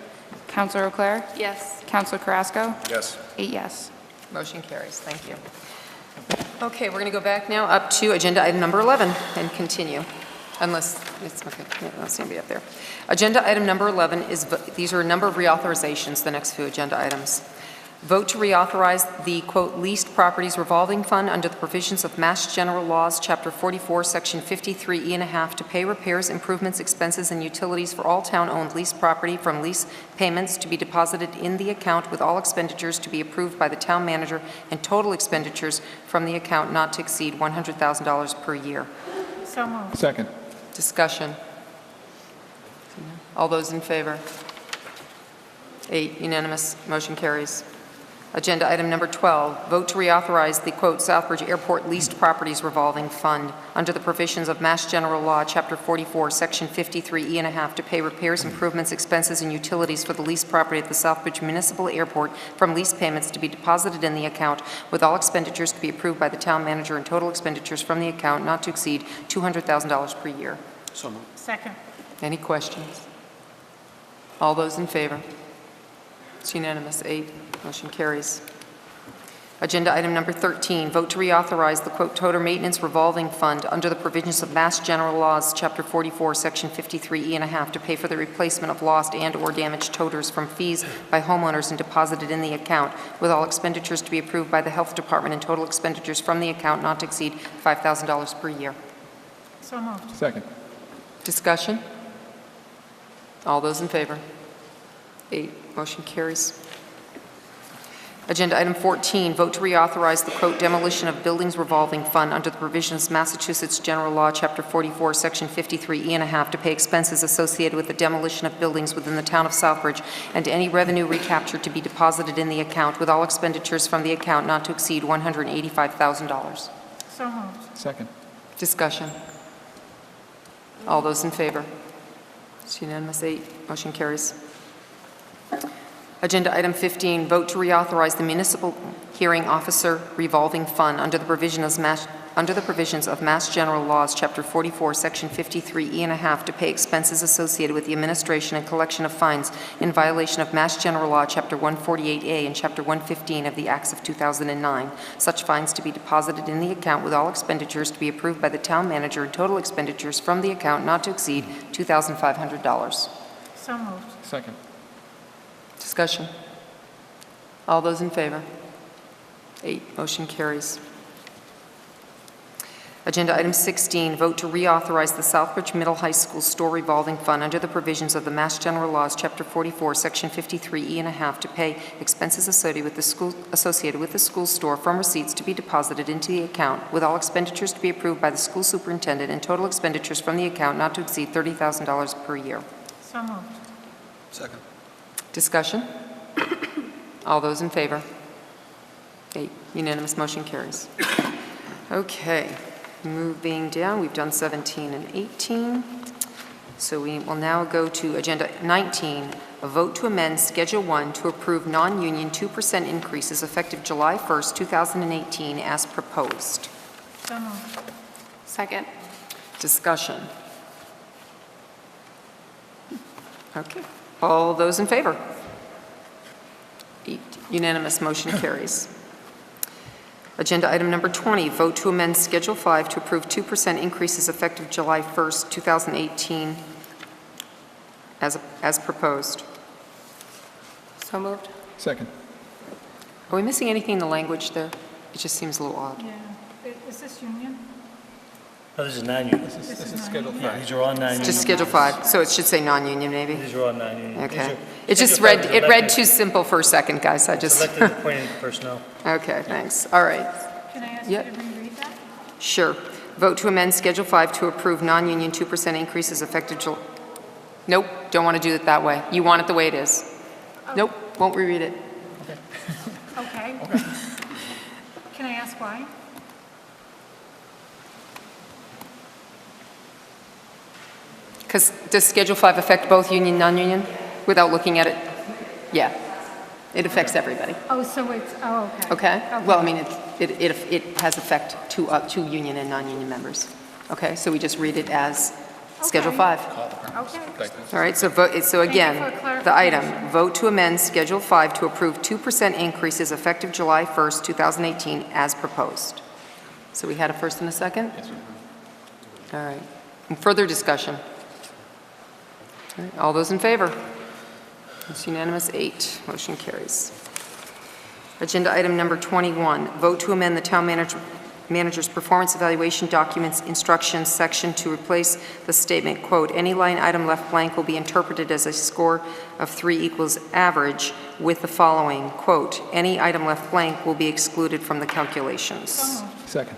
Counselor Eau Claire? Yes. Counselor Carrasco? Yes. 8 yes. Motion carries. Thank you. Okay, we're going to go back now up to agenda item number 11 and continue, unless it's okay. Yeah, I don't see anybody up there. Agenda item number 11 is, these are a number of reauthorizations, the next few agenda items. Vote to reauthorize the, quote, leased properties revolving fund under the provisions of Mass General Laws, Chapter 44, Section 53E and a half, to pay repairs, improvements, expenses, and utilities for all town-owned leased property from lease payments to be deposited in the account with all expenditures to be approved by the town manager and total expenditures from the account not to exceed $100,000 per year. So moved. Second. Discussion. All those in favor? 8, unanimous, motion carries. Agenda item number 12, vote to reauthorize the, quote, Southbridge Airport leased properties revolving fund under the provisions of Mass General Law, Chapter 44, Section 53E and a half, to pay repairs, improvements, expenses, and utilities for the leased property at the Southbridge Municipal Airport from lease payments to be deposited in the account with all expenditures to be approved by the town manager and total expenditures from the account not to exceed $200,000 per year. So moved. Second. Any questions? All those in favor? It's unanimous. 8, motion carries. Agenda item number 13, vote to reauthorize the, quote, total maintenance revolving fund under the provisions of Mass General Laws, Chapter 44, Section 53E and a half, to pay for the replacement of lost and or damaged toters from fees by homeowners and deposited in the account, with all expenditures to be approved by the Health Department and total expenditures from the account not to exceed $5,000 per year. So moved. Second. Discussion? All those in favor? 8, motion carries. Agenda item 14, vote to reauthorize the, quote, demolition of buildings revolving fund under the provisions of Massachusetts General Law, Chapter 44, Section 53E and a half, to pay expenses associated with the demolition of buildings within the town of Southbridge and any revenue recaptured to be deposited in the account with all expenditures from the account not to exceed $185,000. So moved. Second. Discussion. All those in favor? It's unanimous. 8, motion carries. Agenda item 15, vote to reauthorize the municipal hearing officer revolving fund under the provisions of Mass General Laws, Chapter 44, Section 53E and a half, to pay expenses associated with the administration and collection of fines in violation of Mass General Law, Chapter 148A and Chapter 115 of the Acts of 2009. Such fines to be deposited in the account with all expenditures to be approved by the town manager and total expenditures from the account not to exceed $2,500. So moved. Second. Discussion. All those in favor? 8, motion carries. Agenda item 16, vote to reauthorize the Southbridge Middle High School store revolving fund under the provisions of the Mass General Laws, Chapter 44, Section 53E and a half, to pay expenses associated with the school store from receipts to be deposited into the account, with all expenditures to be approved by the school superintendent and total expenditures from the account not to exceed $30,000 per year. So moved. Second. Discussion? All those in favor? 8, unanimous, motion carries. Okay, moving down, we've done 17 and 18. So we will now go to Agenda 19, a vote to amend Schedule 1 to approve non-union 2% increases effective July 1st, 2018 as proposed. So moved. Second. Discussion? Okay. All those in favor? 8, unanimous, motion carries. Agenda item number 20, vote to amend Schedule 5 to approve 2% increases effective July 1st, 2018 as proposed. So moved. Second. Are we missing anything in the language there? It just seems a little odd. Yeah. Is this union? No, this is non-union. This is Schedule Yeah, these are all non-union. Just Schedule 5, so it should say non-union maybe? These are all non-union. Okay. These are- It just Schedule read, five is it read elected- too simple for a second, guys. I just, Elected appointed personnel. okay, thanks. All right. Can I ask Yep. you to reread that? Sure. Vote to amend Schedule 5 to approve non-union 2% increases effective July. Nope, don't want to do it that way. You want it the way it is. Nope, won't reread it. Okay. Can I ask why? Because does Schedule 5 affect both union and non-union without looking at it? Yeah. It affects everybody. Oh, so it's, oh, okay. Okay? Well, I mean, it has effect to union and non-union members. Okay, so we just read it as Schedule 5. Okay. All right, so vote, so Thank you again, for the item, clarification. vote to amend Schedule 5 to approve 2% increases effective July 1st, 2018 as proposed. So we had a first and a second? Yes, sir. All right. And further discussion? All right, all those in favor? It's unanimous, 8. Motion carries. Agenda item number 21, vote to amend the town manager's performance evaluation documents instructions section to replace the statement, quote, any line item left blank will be interpreted as a score of 3 equals average with the following, quote, any item left blank will be excluded from the calculations. Second.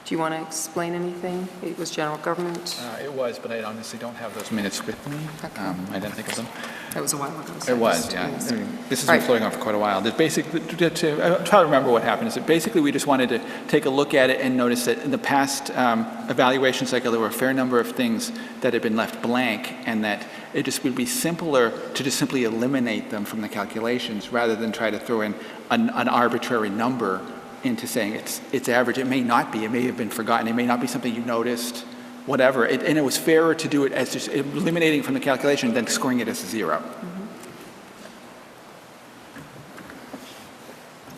Do you want to explain anything? It was general government. It was, but I honestly don't have those minutes with me. I didn't think of them. That was a while ago. So It was, yeah. yes. I mean, this has Right. been floating on for quite a while. I'll try to remember what happened. Is that basically we just wanted to take a look at it and notice that in the past evaluation cycle, there were a fair number of things that had been left blank, and that it just would be simpler to just simply eliminate them from the calculations rather than try to throw in an arbitrary number into saying it's average. It may not be. It may have been forgotten. It may not be something you noticed, whatever. And it was fairer to do it as just eliminating it from the calculation than scoring it as a 0.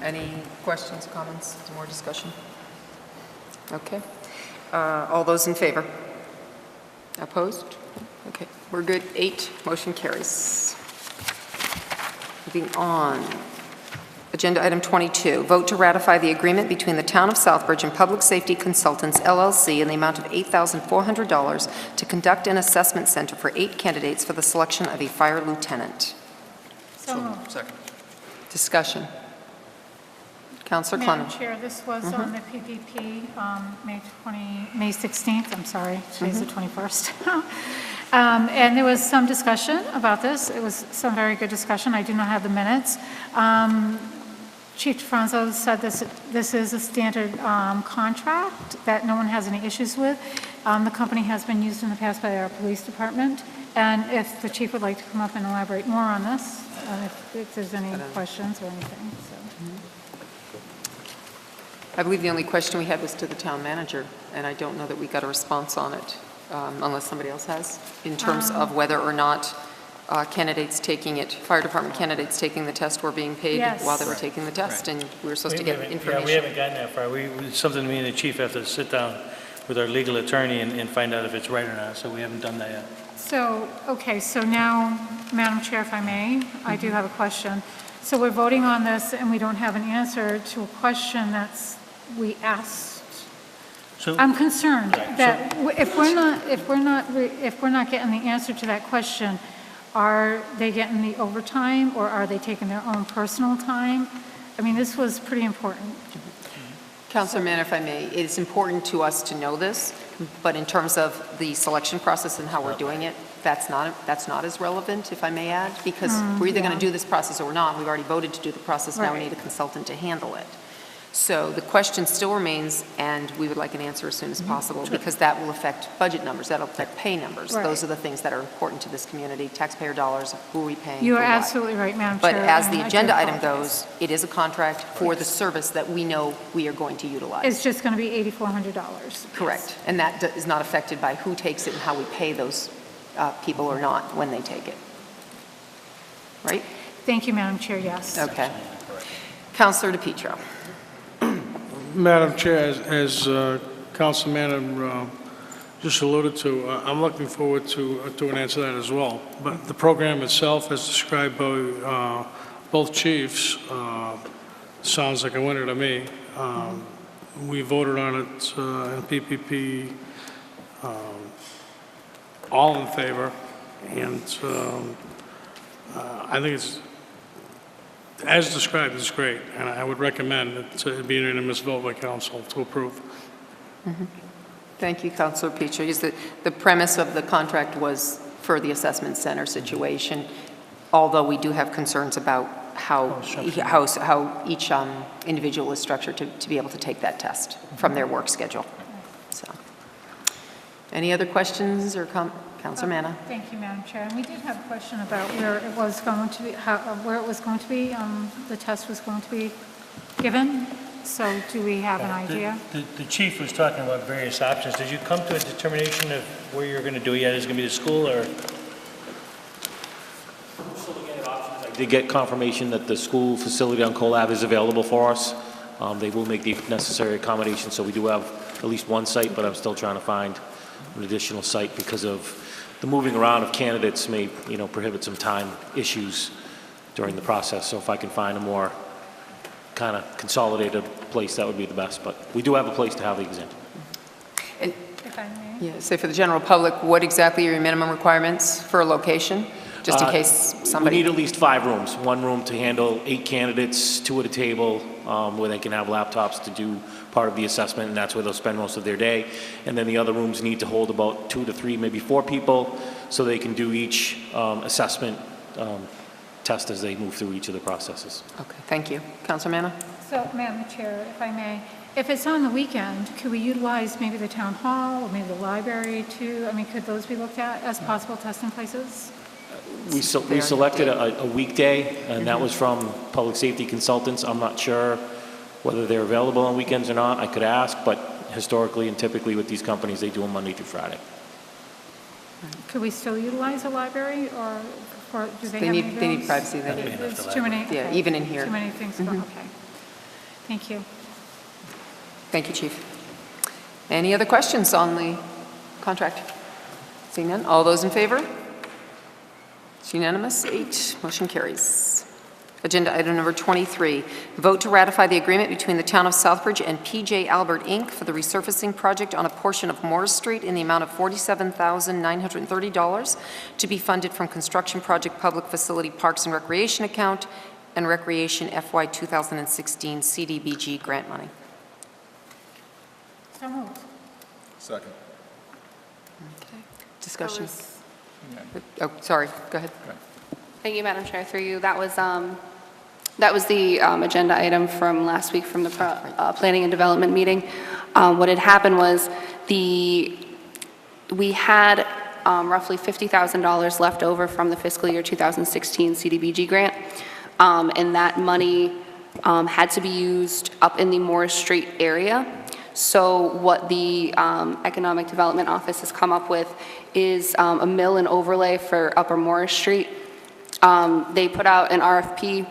Any questions, comments, more discussion? Okay. All those in favor? Opposed? Okay, we're good. 8, motion carries. Moving on. Agenda item 22, vote to ratify the agreement between the Town of Southbridge and Public Safety Consultants, LLC, in the amount of $8,400 to conduct an assessment center for 8 candidates for the selection of a fire lieutenant. So moved. Second. Discussion. Councilor Madam Clement. Chair, this was on the PPP, May 16th, I'm sorry, today's the 21st. And there was some discussion about this. It was some very good discussion. I do not have the minutes. Chief DeFranco said this is a standard contract that no one has any issues with. The company has been used in the past by our police department. And if the chief would like to come up and elaborate more on this, if there's any questions or anything. So. I believe the only question we had was to the town manager, and I don't know that we got a response on it, unless somebody else has, in terms of whether or not candidates taking it, fire department candidates taking the test were being paid Yes. while they were taking the test, and we were supposed to get Yeah, information. we haven't gotten that far. It's something me and the chief have to sit down with our legal attorney and find out if it's right or not, so we haven't done that yet. So, okay, so now, Madam Chair, if I may, I do have a question. So we're voting on this and we don't have an answer to a question we asked. So, I'm concerned Right, that if we're not getting the answer to that question, are they getting the overtime or are they taking their own personal time? I mean, this was pretty important. Councilor Mann, if I may, it is important to us to know this, but in terms of the selection process and how we're doing it, that's not as relevant, if I may add, because we're either going to do this process or we're not. We've already voted to do the process. Now we need a consultant to handle it. So the question still remains, and we would like an answer as soon as possible, because that will affect budget numbers, that'll affect pay numbers. Right. Those are the things that are important to this community, taxpayer dollars, who are we paying, You are for what. absolutely right, Madam But Chair. as and the I do agenda item apologize. goes, it is a contract for the service that we know we are going to utilize. It's just going to be $8,400. Correct. And that is not affected by who takes it and how we pay those people or not when they take it. Right? Thank you, Madam Chair, yes. Okay. Councilor DePietro. Madam Chair, as Councilman just alluded to, I'm looking forward to an answer to that as well. But the program itself, as described by both chiefs, sounds like a winner to me. We voted on it in PPP, all in favor, and I think it's, as described, it's great, and I would recommend it be a unanimous vote by council to approve. Thank you, Councilor DePietro. The premise of the contract was for the assessment center situation, although we do have concerns about how each individual is structured to be able to take that test from their work schedule. So, any other questions or Councilor Manna. Thank you, Madam Chair. And we did have a question about where it was going to be, where it was going to be, the test was going to be given. So do we have an idea? The chief was talking about various options. Did you come to a determination of where you're going to do it yet? Is it going to be the school or? I did get confirmation that the school facility on Cole Ave is available for us. They will make the necessary accommodations, so we do have at least one site, but I'm still trying to find an additional site because of the moving around of candidates may, prohibit some time issues during the process. So if I can find a more kind of consolidated place, that would be the best. But we do have a place to have the exam. And, yeah, say for the general public, what exactly are your minimum requirements for a location? Just in case somebody... We need at least 5 rooms. 1 room to handle 8 candidates, 2 at a table, where they can have laptops to do part of the assessment, and that's where they'll spend most of their day. And then the other rooms need to hold about 2 to 3, maybe 4 people, so they can do each assessment test as they move through each of the processes. Okay, thank you. Councilor Manna? So, Madam Chair, if I may, if it's on the weekend, could we utilize maybe the town hall or maybe the library too? I mean, could those be looked at as possible testing places? We selected a weekday, and that was from public safety consultants. I'm not sure whether they're available on weekends or not. I could ask, but historically and typically with these companies, they do them Monday through Friday. Could we still utilize a library, or do they have any rooms? They need privacy. There's too many. Yeah, okay. even in here. Too many things. Okay. Thank you. Thank you, Chief. Any other questions on the contract? Seeing none, all those in favor? It's unanimous, 8, motion carries. Agenda item number 23, vote to ratify the agreement between the Town of Southbridge and PJ Albert, Inc. for the resurfacing project on a portion of Morris Street in the amount of $47,930 to be funded from Construction Project Public Facility Parks and Recreation account and Recreation FY 2016 CDBG grant money. So moved. Second. Okay. Discussion. Oh, sorry. Go ahead. Thank you, Madam Chair. Through you, that was the agenda item from last week from the Planning and Development meeting. What had happened was we had roughly $50,000 left over from the fiscal year 2016 CDBG grant, and that money had to be used up in the Morris Street area. So what the Economic Development Office has come up with is a mill and overlay for Upper Morris Street. They put out an RFP,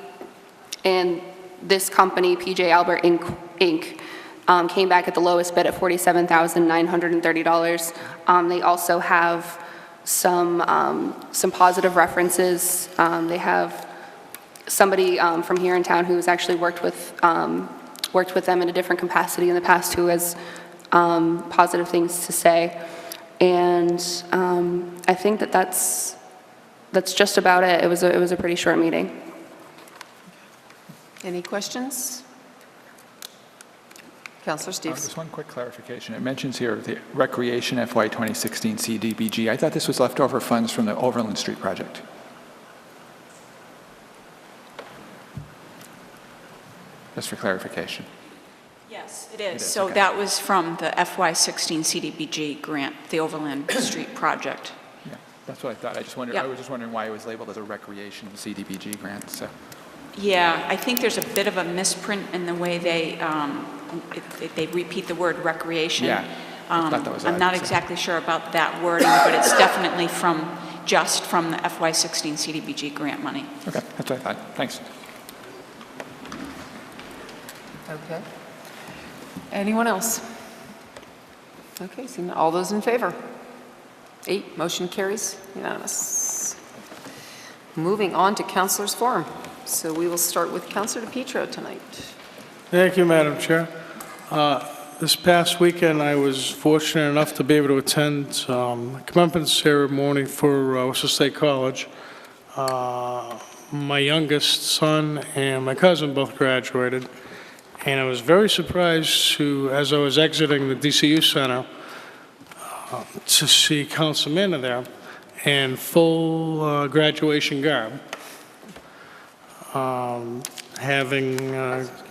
and this company, PJ Albert Inc., came back at the lowest bid at $47,930. They also have some positive references. They have somebody from here in town who's actually worked with them in a different capacity in the past who has positive things to say. And I think that's just about it. It was a pretty short meeting. Any questions? Councilor Steves. Just one quick clarification. It mentions here the Recreation FY 2016 CDBG. I thought this was leftover funds from the Overland Street project. Just for clarification. Yes, it is. So that was from the FY16 CDBG grant, the Overland Street project. Yeah, that's what I thought. I was just wondering why it was labeled as a Recreation CDBG grant. So. Yeah, I think there's a bit of a misprint in the way they repeat the word recreation. Yeah, I thought that was I'm not exactly sure about that wording, but it's definitely just from the FY16 CDBG grant money. Okay, that's what I thought. Thanks. Okay. Anyone else? Okay, seeing all those in favor? 8, motion carries, unanimous. Moving on to Councilor's Forum. So we will start with Councilor DePietro tonight. Thank you, Madam Chair. This past weekend, I was fortunate enough to be able to attend a commencement ceremony for Worcester State College. My youngest son and my cousin both graduated, and I was very surprised to, as I was exiting the DCU Center, to see Councilman there in full graduation garb. Having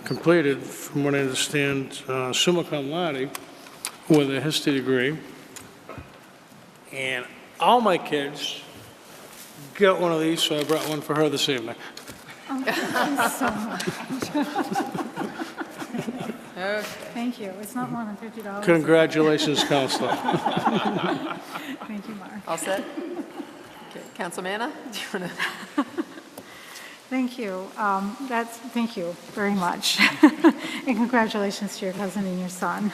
completed, from what I understand, summa cum laude with a history degree. And all my kids get one of these, so I brought one for her this evening. Oh, thank you so much. Thank you. It's not more than $50. Congratulations, Counselor. Thank you, Mark. All set? Okay, Councilman Manna, do you want to? Thank you. Thank you very much. And congratulations to your cousin and your son.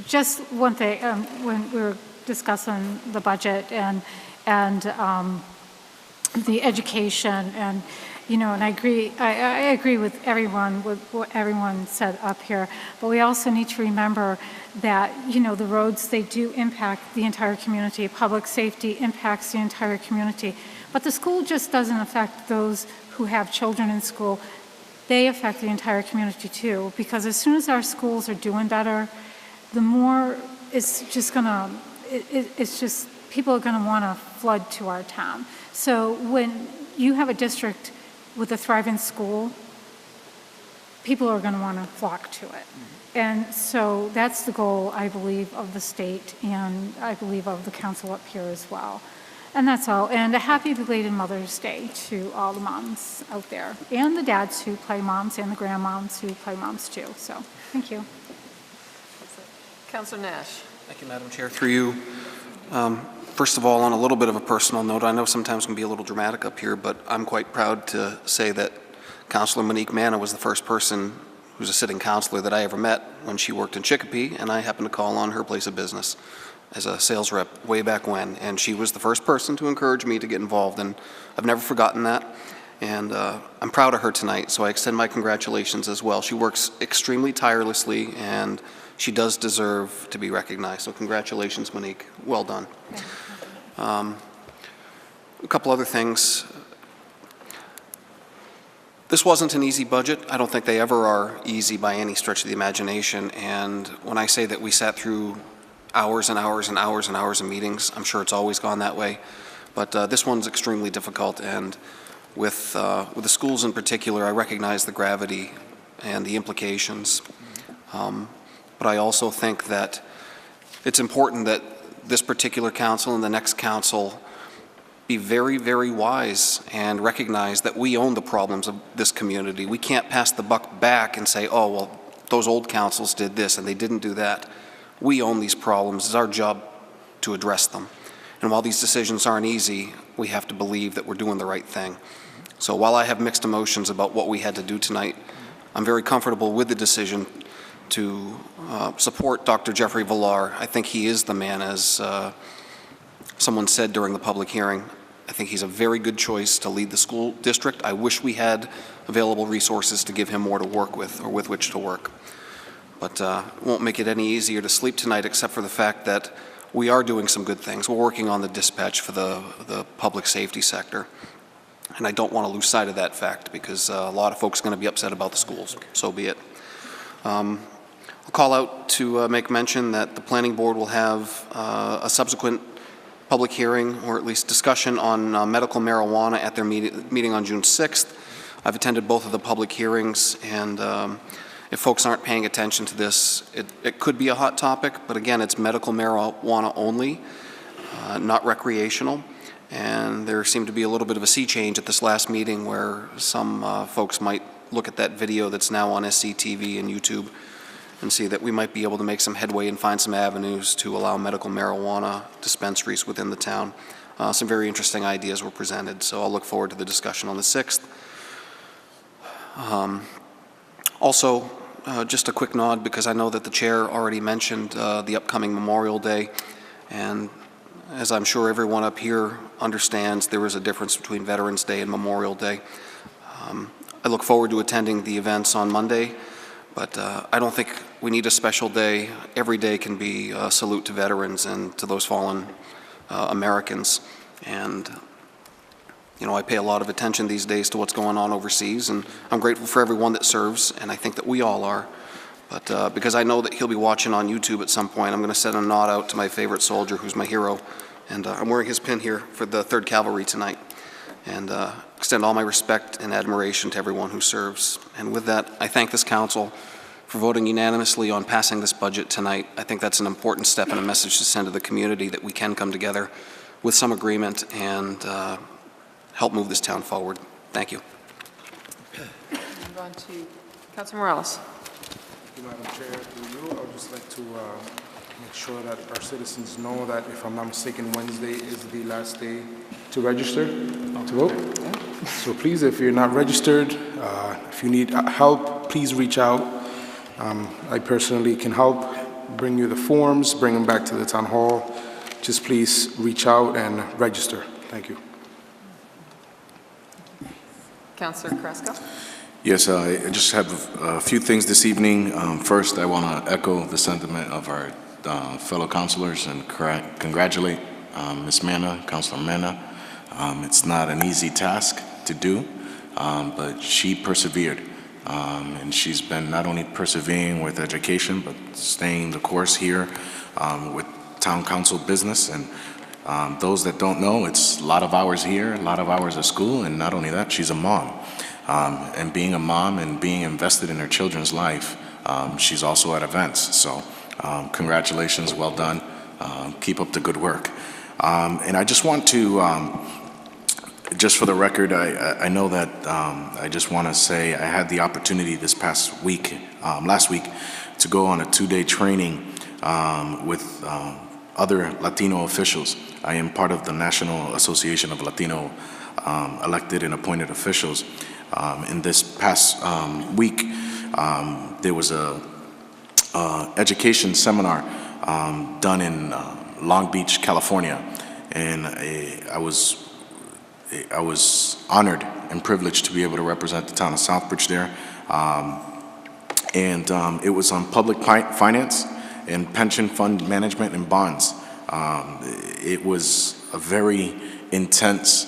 Just one thing, when we were discussing the budget and the education and, and I agree with everyone, with what everyone said up here, but we also need to remember that, the roads, they do impact the entire community. Public safety impacts the entire community. But the school just doesn't affect those who have children in school. They affect the entire community too, because as soon as our schools are doing better, the more it's just people are going to want to flood to our town. So when you have a district with a thriving school, people are going to want to flock to it. And so that's the goal, I believe, of the state, and I believe of the council up here as well. And that's all. And a happy belated Mother's Day to all the moms out there, and the dads who play moms, and the grandmoms who play moms too. So, thank you. Councilor Nash. Thank you, Madam Chair. Through you. First of all, on a little bit of a personal note, I know sometimes it can be a little dramatic up here, but I'm quite proud to say that Councilor Monique Manna was the first person who's a sitting councilor that I ever met when she worked in Chicopee, and I happened to call on her place of business as a sales rep way back when, and she was the first person to encourage me to get involved, and I've never forgotten that, and I'm proud of her tonight, so I extend my congratulations as well. She works extremely tirelessly, and she does deserve to be recognized, so congratulations, Monique. Well done. A couple other things. This wasn't an easy budget. I don't think they ever are easy by any stretch of the imagination, and when I say that we sat through hours and hours and hours and hours of meetings, I'm sure it's always gone that way, but this one's extremely difficult, and with the schools in particular, I recognize the gravity and the implications, but I also think that it's important that this particular council and the next council be very, very wise and recognize that we own the problems of this community. We can't pass the buck back and say, oh, well, those old councils did this and they didn't do that. We own these problems. It's our job to address them. And while these decisions aren't easy, we have to believe that we're doing the right thing. So while I have mixed emotions about what we had to do tonight, I'm very comfortable with the decision to support Dr. Jeffrey Villar. I think he is the man, as someone said during the public hearing. I think he's a very good choice to lead the school district. I wish we had available resources to give him more to work with, or with which to work. But it won't make it any easier to sleep tonight, except for the fact that we are doing some good things. We're working on the dispatch for the public safety sector. And I don't want to lose sight of that fact, because a lot of folks are going to be upset about the schools. So be it. I'll call out to make mention that the planning board will have a subsequent public hearing, or at least discussion, on medical marijuana at their meeting on June 6th. I've attended both of the public hearings, and if folks aren't paying attention to this, it could be a hot topic, but again, it's medical marijuana only, not recreational. And there seemed to be a little bit of a sea change at this last meeting, where some folks might look at that video that's now on SCTV and YouTube and see that we might be able to make some headway and find some avenues to allow medical marijuana dispensaries within the town. Some very interesting ideas were presented, so I'll look forward to the discussion on the 6th. Also, just a quick nod, because I know that the chair already mentioned the upcoming Memorial Day, and as I'm sure everyone up here understands, there is a difference between Veterans Day and Memorial Day. I look forward to attending the events on Monday, but I don't think we need a special day. Every day can be a salute to veterans and to those fallen Americans. And, you know, I pay a lot of attention these days to what's going on overseas, and I'm grateful for everyone that serves, and I think that we all are. But because I know that he'll be watching on YouTube at some point, I'm going to send a nod out to my favorite soldier, who's my hero. And I'm wearing his pin here for the 3rd Cavalry tonight. And extend all my respect and admiration to everyone who serves. And with that, I thank this council for voting unanimously on passing this budget tonight. I think that's an important step and a message to send to the community that we can come together with some agreement and help move this town forward. Thank you. Move on to Councilor Morales. Thank you, Madam Chair. Through you, I would just like to make sure that our citizens know that, if I'm not mistaken, Wednesday is the last day to register to vote. So please, if you're not registered, if you need help, please reach out. I personally can help bring you the forms, bring them back to the town hall. Just please reach out and register. Thank you. Councilor Carrasco. Yes, I just have a few things this evening. First, I want to echo the sentiment of our fellow councilors and congratulate Ms. Manna, Councilor Manna. It's not an easy task to do, but she persevered. And she's been not only persevering with education, but staying the course here with town council business. And those that don't know, it's a lot of hours here, a lot of hours at school, and not only that, she's a mom. And being a mom and being invested in her children's life, she's also at events. So congratulations, well done. Keep up the good work. And I just want to, just for the record, I know that I just want to say I had the opportunity this past week, last week, to go on a 2-day training with other Latino officials. I am part of the National Association of Latino elected and appointed officials. In this past week, there was a education seminar done in Long Beach, California, and I was honored and privileged to be able to represent the town of Southbridge there. It was on public finance and pension fund management and bonds. It was a very intense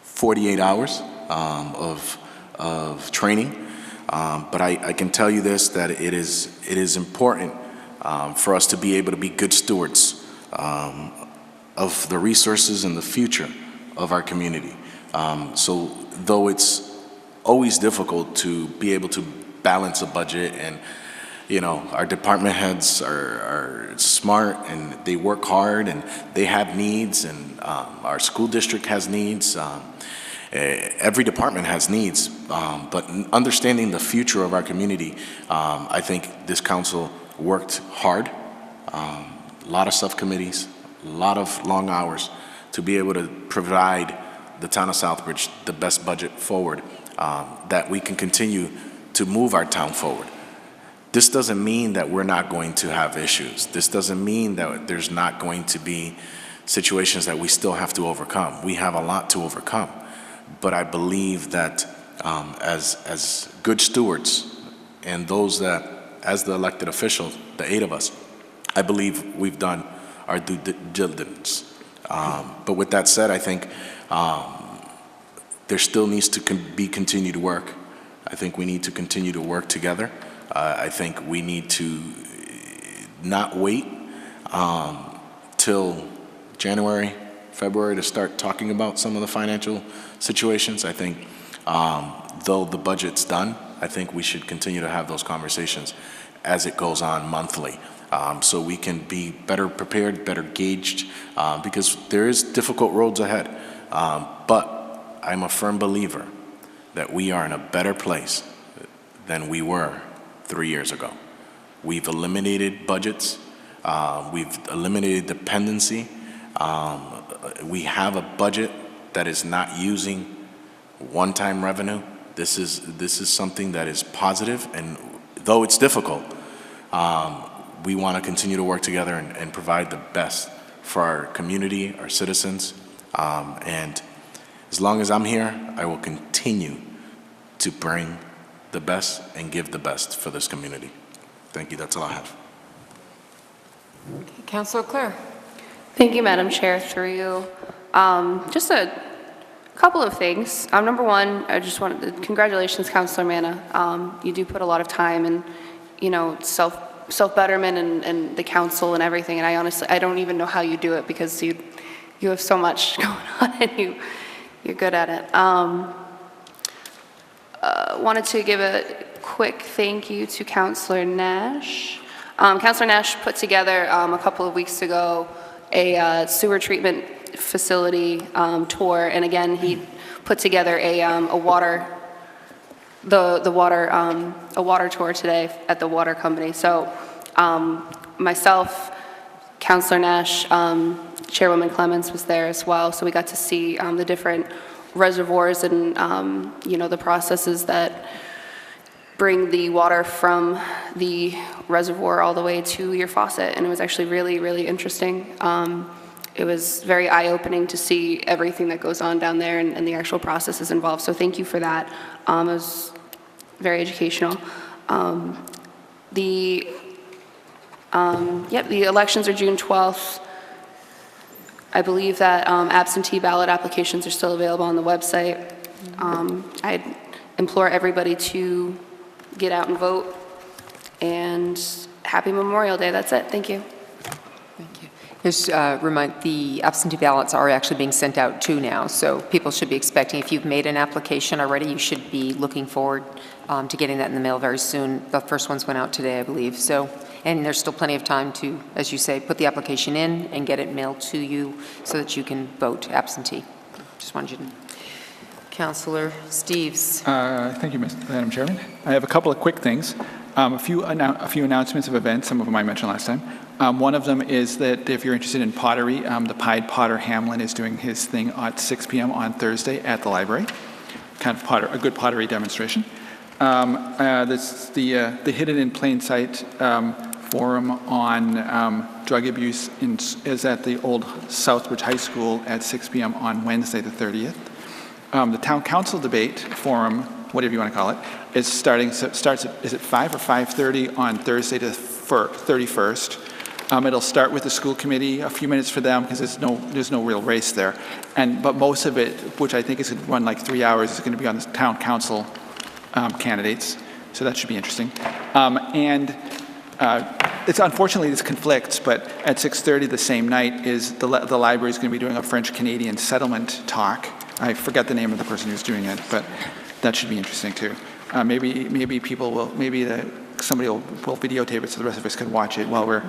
48 hours of training. But I can tell you this, that it is important for us to be able to be good stewards of the resources and the future of our community. So though it's always difficult to be able to balance a budget, and you know, our department heads are smart and they work hard and they have needs, and our school district has needs. Every department has needs, but understanding the future of our community, I think this council worked hard. A lot of subcommittees, a lot of long hours to be able to provide the town of Southbridge the best budget forward, that we can continue to move our town forward. This doesn't mean that we're not going to have issues. This doesn't mean that there's not going to be situations that we still have to overcome. We have a lot to overcome. But I believe that as good stewards, and those that, as the elected officials, the 8 of us, I believe we've done our due diligence. But with that said, I think there still needs to be continued work. I think we need to continue to work together. I think we need to not wait till January, February to start talking about some of the financial situations. I think though the budget's done, I think we should continue to have those conversations as it goes on monthly, so we can be better prepared, better gauged, because there is difficult roads ahead. But I'm a firm believer that we are in a better place than we were 3 years ago. We've eliminated budgets. We've eliminated dependency. We have a budget that is not using one-time revenue. This is something that is positive, and though it's difficult, we want to continue to work together and provide the best for our community, our citizens, and as long as I'm here, I will continue to bring the best and give the best for this community. Thank you. That's all I have. Okay, Councilor Clare. Thank you, Madam Chair, through you. Just a couple of things. Number one, I just wanted to, congratulations, Councilor Manna. You do put a lot of time and, you know, self-betterment and the council and everything, and I honestly, I don't even know how you do it, because you have so much going on and you're good at it. Wanted to give quick thank you to Councilor Nash. Councilor Nash put together a couple of weeks ago a sewer treatment facility tour, and again, he put together a water tour today at the water company. So myself, Councilor Nash, Chairwoman Clements was there as well, so we got to see the different reservoirs and the processes that bring the water from the reservoir all the way to your faucet, and it was actually really, really interesting. It was very eye-opening to see everything that goes on down there and the actual processes involved, so thank you for that. It was very educational. The elections are June 12th. I believe that absentee ballot applications are still available on the website. I implore everybody to get out and vote, and happy Memorial Day. That's it. Thank you. Just remind, the absentee ballots are actually being sent out too now, so people should be expecting, if you've made an application already, you should be looking forward to getting that in the mail very soon. The first ones went out today, I believe. So, and there's still plenty of time to, as you say, put the application in and get it mailed to you so that you can vote absentee. Just wanted you to. Councilor Steves. Thank you, Madam Chairman. I have a couple of quick things. A few announcements of events, some of them I mentioned last time. One of them is that if you're interested in pottery, the Pied Potter Hamlin is doing his thing at 6 p.m. on Thursday at the library. Kind of a good pottery demonstration. The Hidden in Plain Sight forum on drug abuse is at the old Southbridge High School at 6 p.m. on Wednesday the 30th. The Town Council debate forum, whatever you want to call it, starts at, is it 5 or 5:30 on Thursday the 31st. It'll start with the school committee, a few minutes for them because there's no real race there. But most of it, which I think is going to run like 3 hours, is going to be on the Town Council candidates. So that should be interesting. It's unfortunately this conflicts, but at 6:30 the same night is the library is going to be doing a French-Canadian settlement talk. I forget the name of the person who's doing it, but that should be interesting too. Maybe people will, somebody will videotape it so the rest of us can watch it while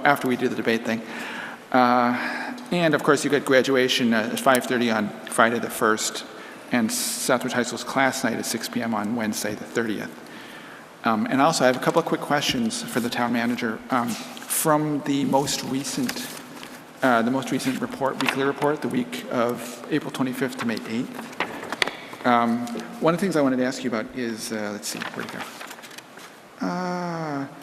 after we do the debate thing. And of course you got graduation at 5:30 on Friday the 1st, and Southbridge High School's class night at 6 p.m. on Wednesday the 30th. And also I have a couple of quick questions for the town manager. From the most recent report, weekly report, the week of April 25th to May 8th. One of the things I wanted to ask you about is, let's see, where'd it go?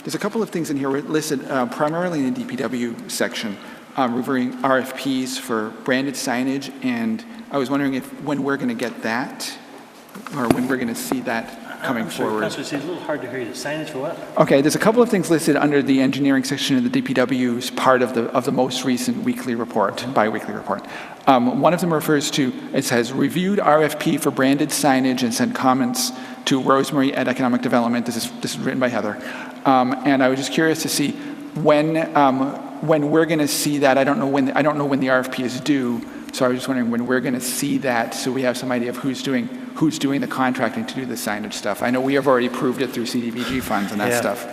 There's a couple of things in here listed primarily in the DPW section reviewing RFPs for branded signage, and I was wondering when we're going to get that, or when we're going to see that coming forward. Councilor, it's a little hard to hear you. The signage for what? Okay, there's a couple of things listed under the engineering section of the DPW's part of the most recent weekly report, bi-weekly report. One of them refers to, it says, reviewed RFP for branded signage and sent comments to Rosemary at Economic Development. This is written by Heather. And I was just curious to see when we're going to see that. I don't know when the RFP is due, so I was just wondering when we're going to see that, so we have some idea of who's doing the contracting to do the signage stuff. I know we have already approved it through CDBG funds and that stuff.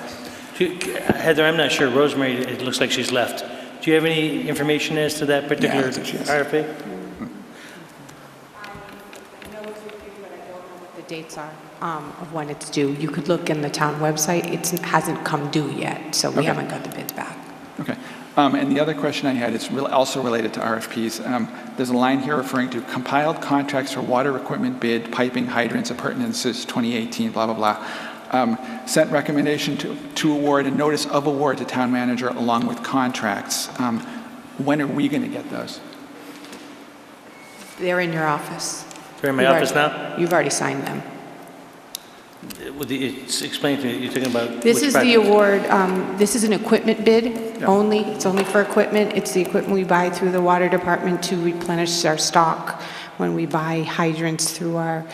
Heather, I'm not sure. Rosemary, it looks like she's left. Do you have any information as to that particular RFP? The dates are of when it's due. You could look in the town website. It hasn't come due yet, so we haven't got the bids back. Okay. And the other question I had is also related to RFPs. There's a line here referring to compiled contracts for water equipment bid, piping, hydrants, appurtenances, 2018, blah, blah, blah. Sent recommendation to award a notice of award to town manager along with contracts. When are we going to get those? They're in your office. They're in my office now? You've already signed them. Explain to me, you're talking about This is the award, this is an equipment bid only. It's only for equipment. It's the equipment we buy through the water department to replenish our stock. When we buy hydrants for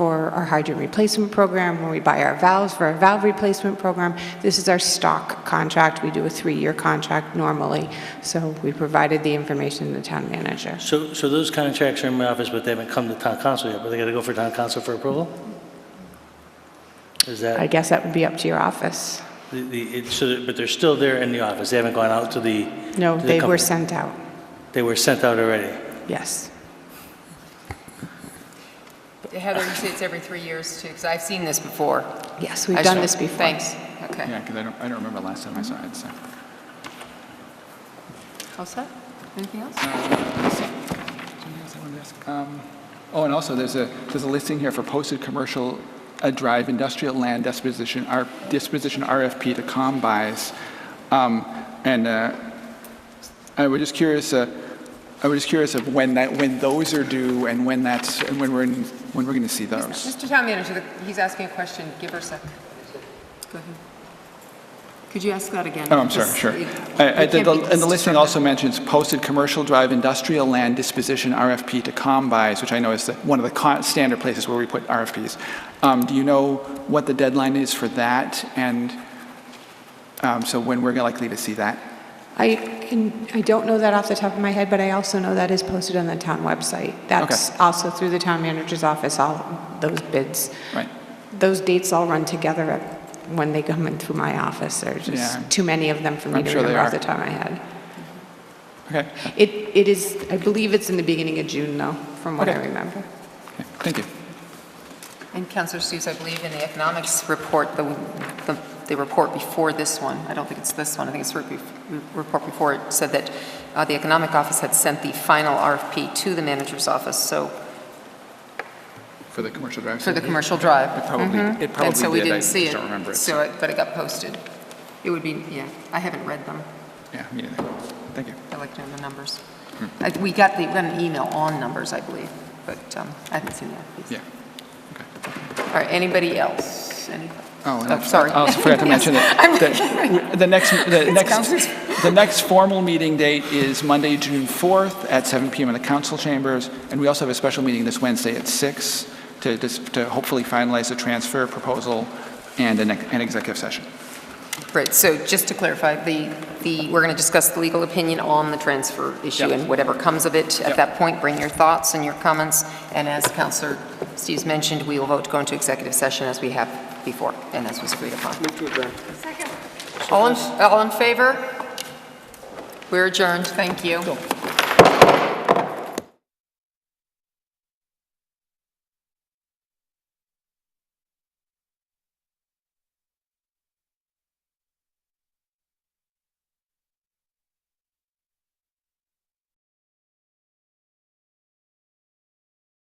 our hydrant replacement program, when we buy our valves for our valve replacement program, this is our stock contract. We do a 3-year contract normally. So we provided the information to the town manager. So those contracts are in my office, but they haven't come to town council yet, but they got to go for town council for approval? Is that? I guess that would be up to your office. But they're still there in the office? They haven't gone out to the... No, to the they were company. sent out. They were sent out already? Yes. Heather, you say it's every 3 years too, because I've seen this before. Yes, we've done this before. Thanks. Okay. Yeah, because I don't remember last time I saw it, so. All set? Anything else? Oh, and also there's a listing here for posted commercial drive industrial land disposition RFP to combis. And I was just curious of when those are due and when we're going to see those. Mr. Town Manager, he's asking a question. Give her a sec. Go ahead. Could you ask that again? Oh, I'm sorry, sure. And the listing also mentions posted commercial drive industrial land disposition RFP to combis, which I know is one of the standard places where we put RFPs. Do you know what the deadline is for that? And so when we're likely to see that? I don't know that off the top of my head, but I also know that is posted on the town website. That's also through the town manager's office, all those bids. Right. Those dates all run together when they come in through my office. There's just too many of them for me to remember off the top of my head. Okay. It is, I believe it's in the beginning of June, though, from what I remember. Okay. Thank you. And Councillor Steves, I believe in the economics report, the report before this one, I don't think it's this one, I think it's the report before, it said that the economic office had sent the final RFP to the manager's office, so. For the commercial drive? For the commercial drive. It probably And so we did. didn't see I it. don't remember it. So but it got posted. It would be, yeah, I haven't read them. Yeah, me neither. Thank you. I like to know the numbers. We got an email on numbers, I believe, but I haven't seen that. Yeah. All right, anybody else? Sorry. I also forgot to mention that the next formal meeting date is Monday, June 4th at 7 p.m. in the council chambers, and we also have a special meeting this Wednesday at 6 to hopefully finalize the transfer proposal and an executive session. Right, so just to clarify, we're going to discuss the legal opinion on the transfer issue and whatever comes of it. At that point, bring your thoughts and your comments, and as Councillor Steves mentioned, we will vote to go into executive session as we have before, and as was agreed upon. Second. All in favor? We're adjourned. Thank you.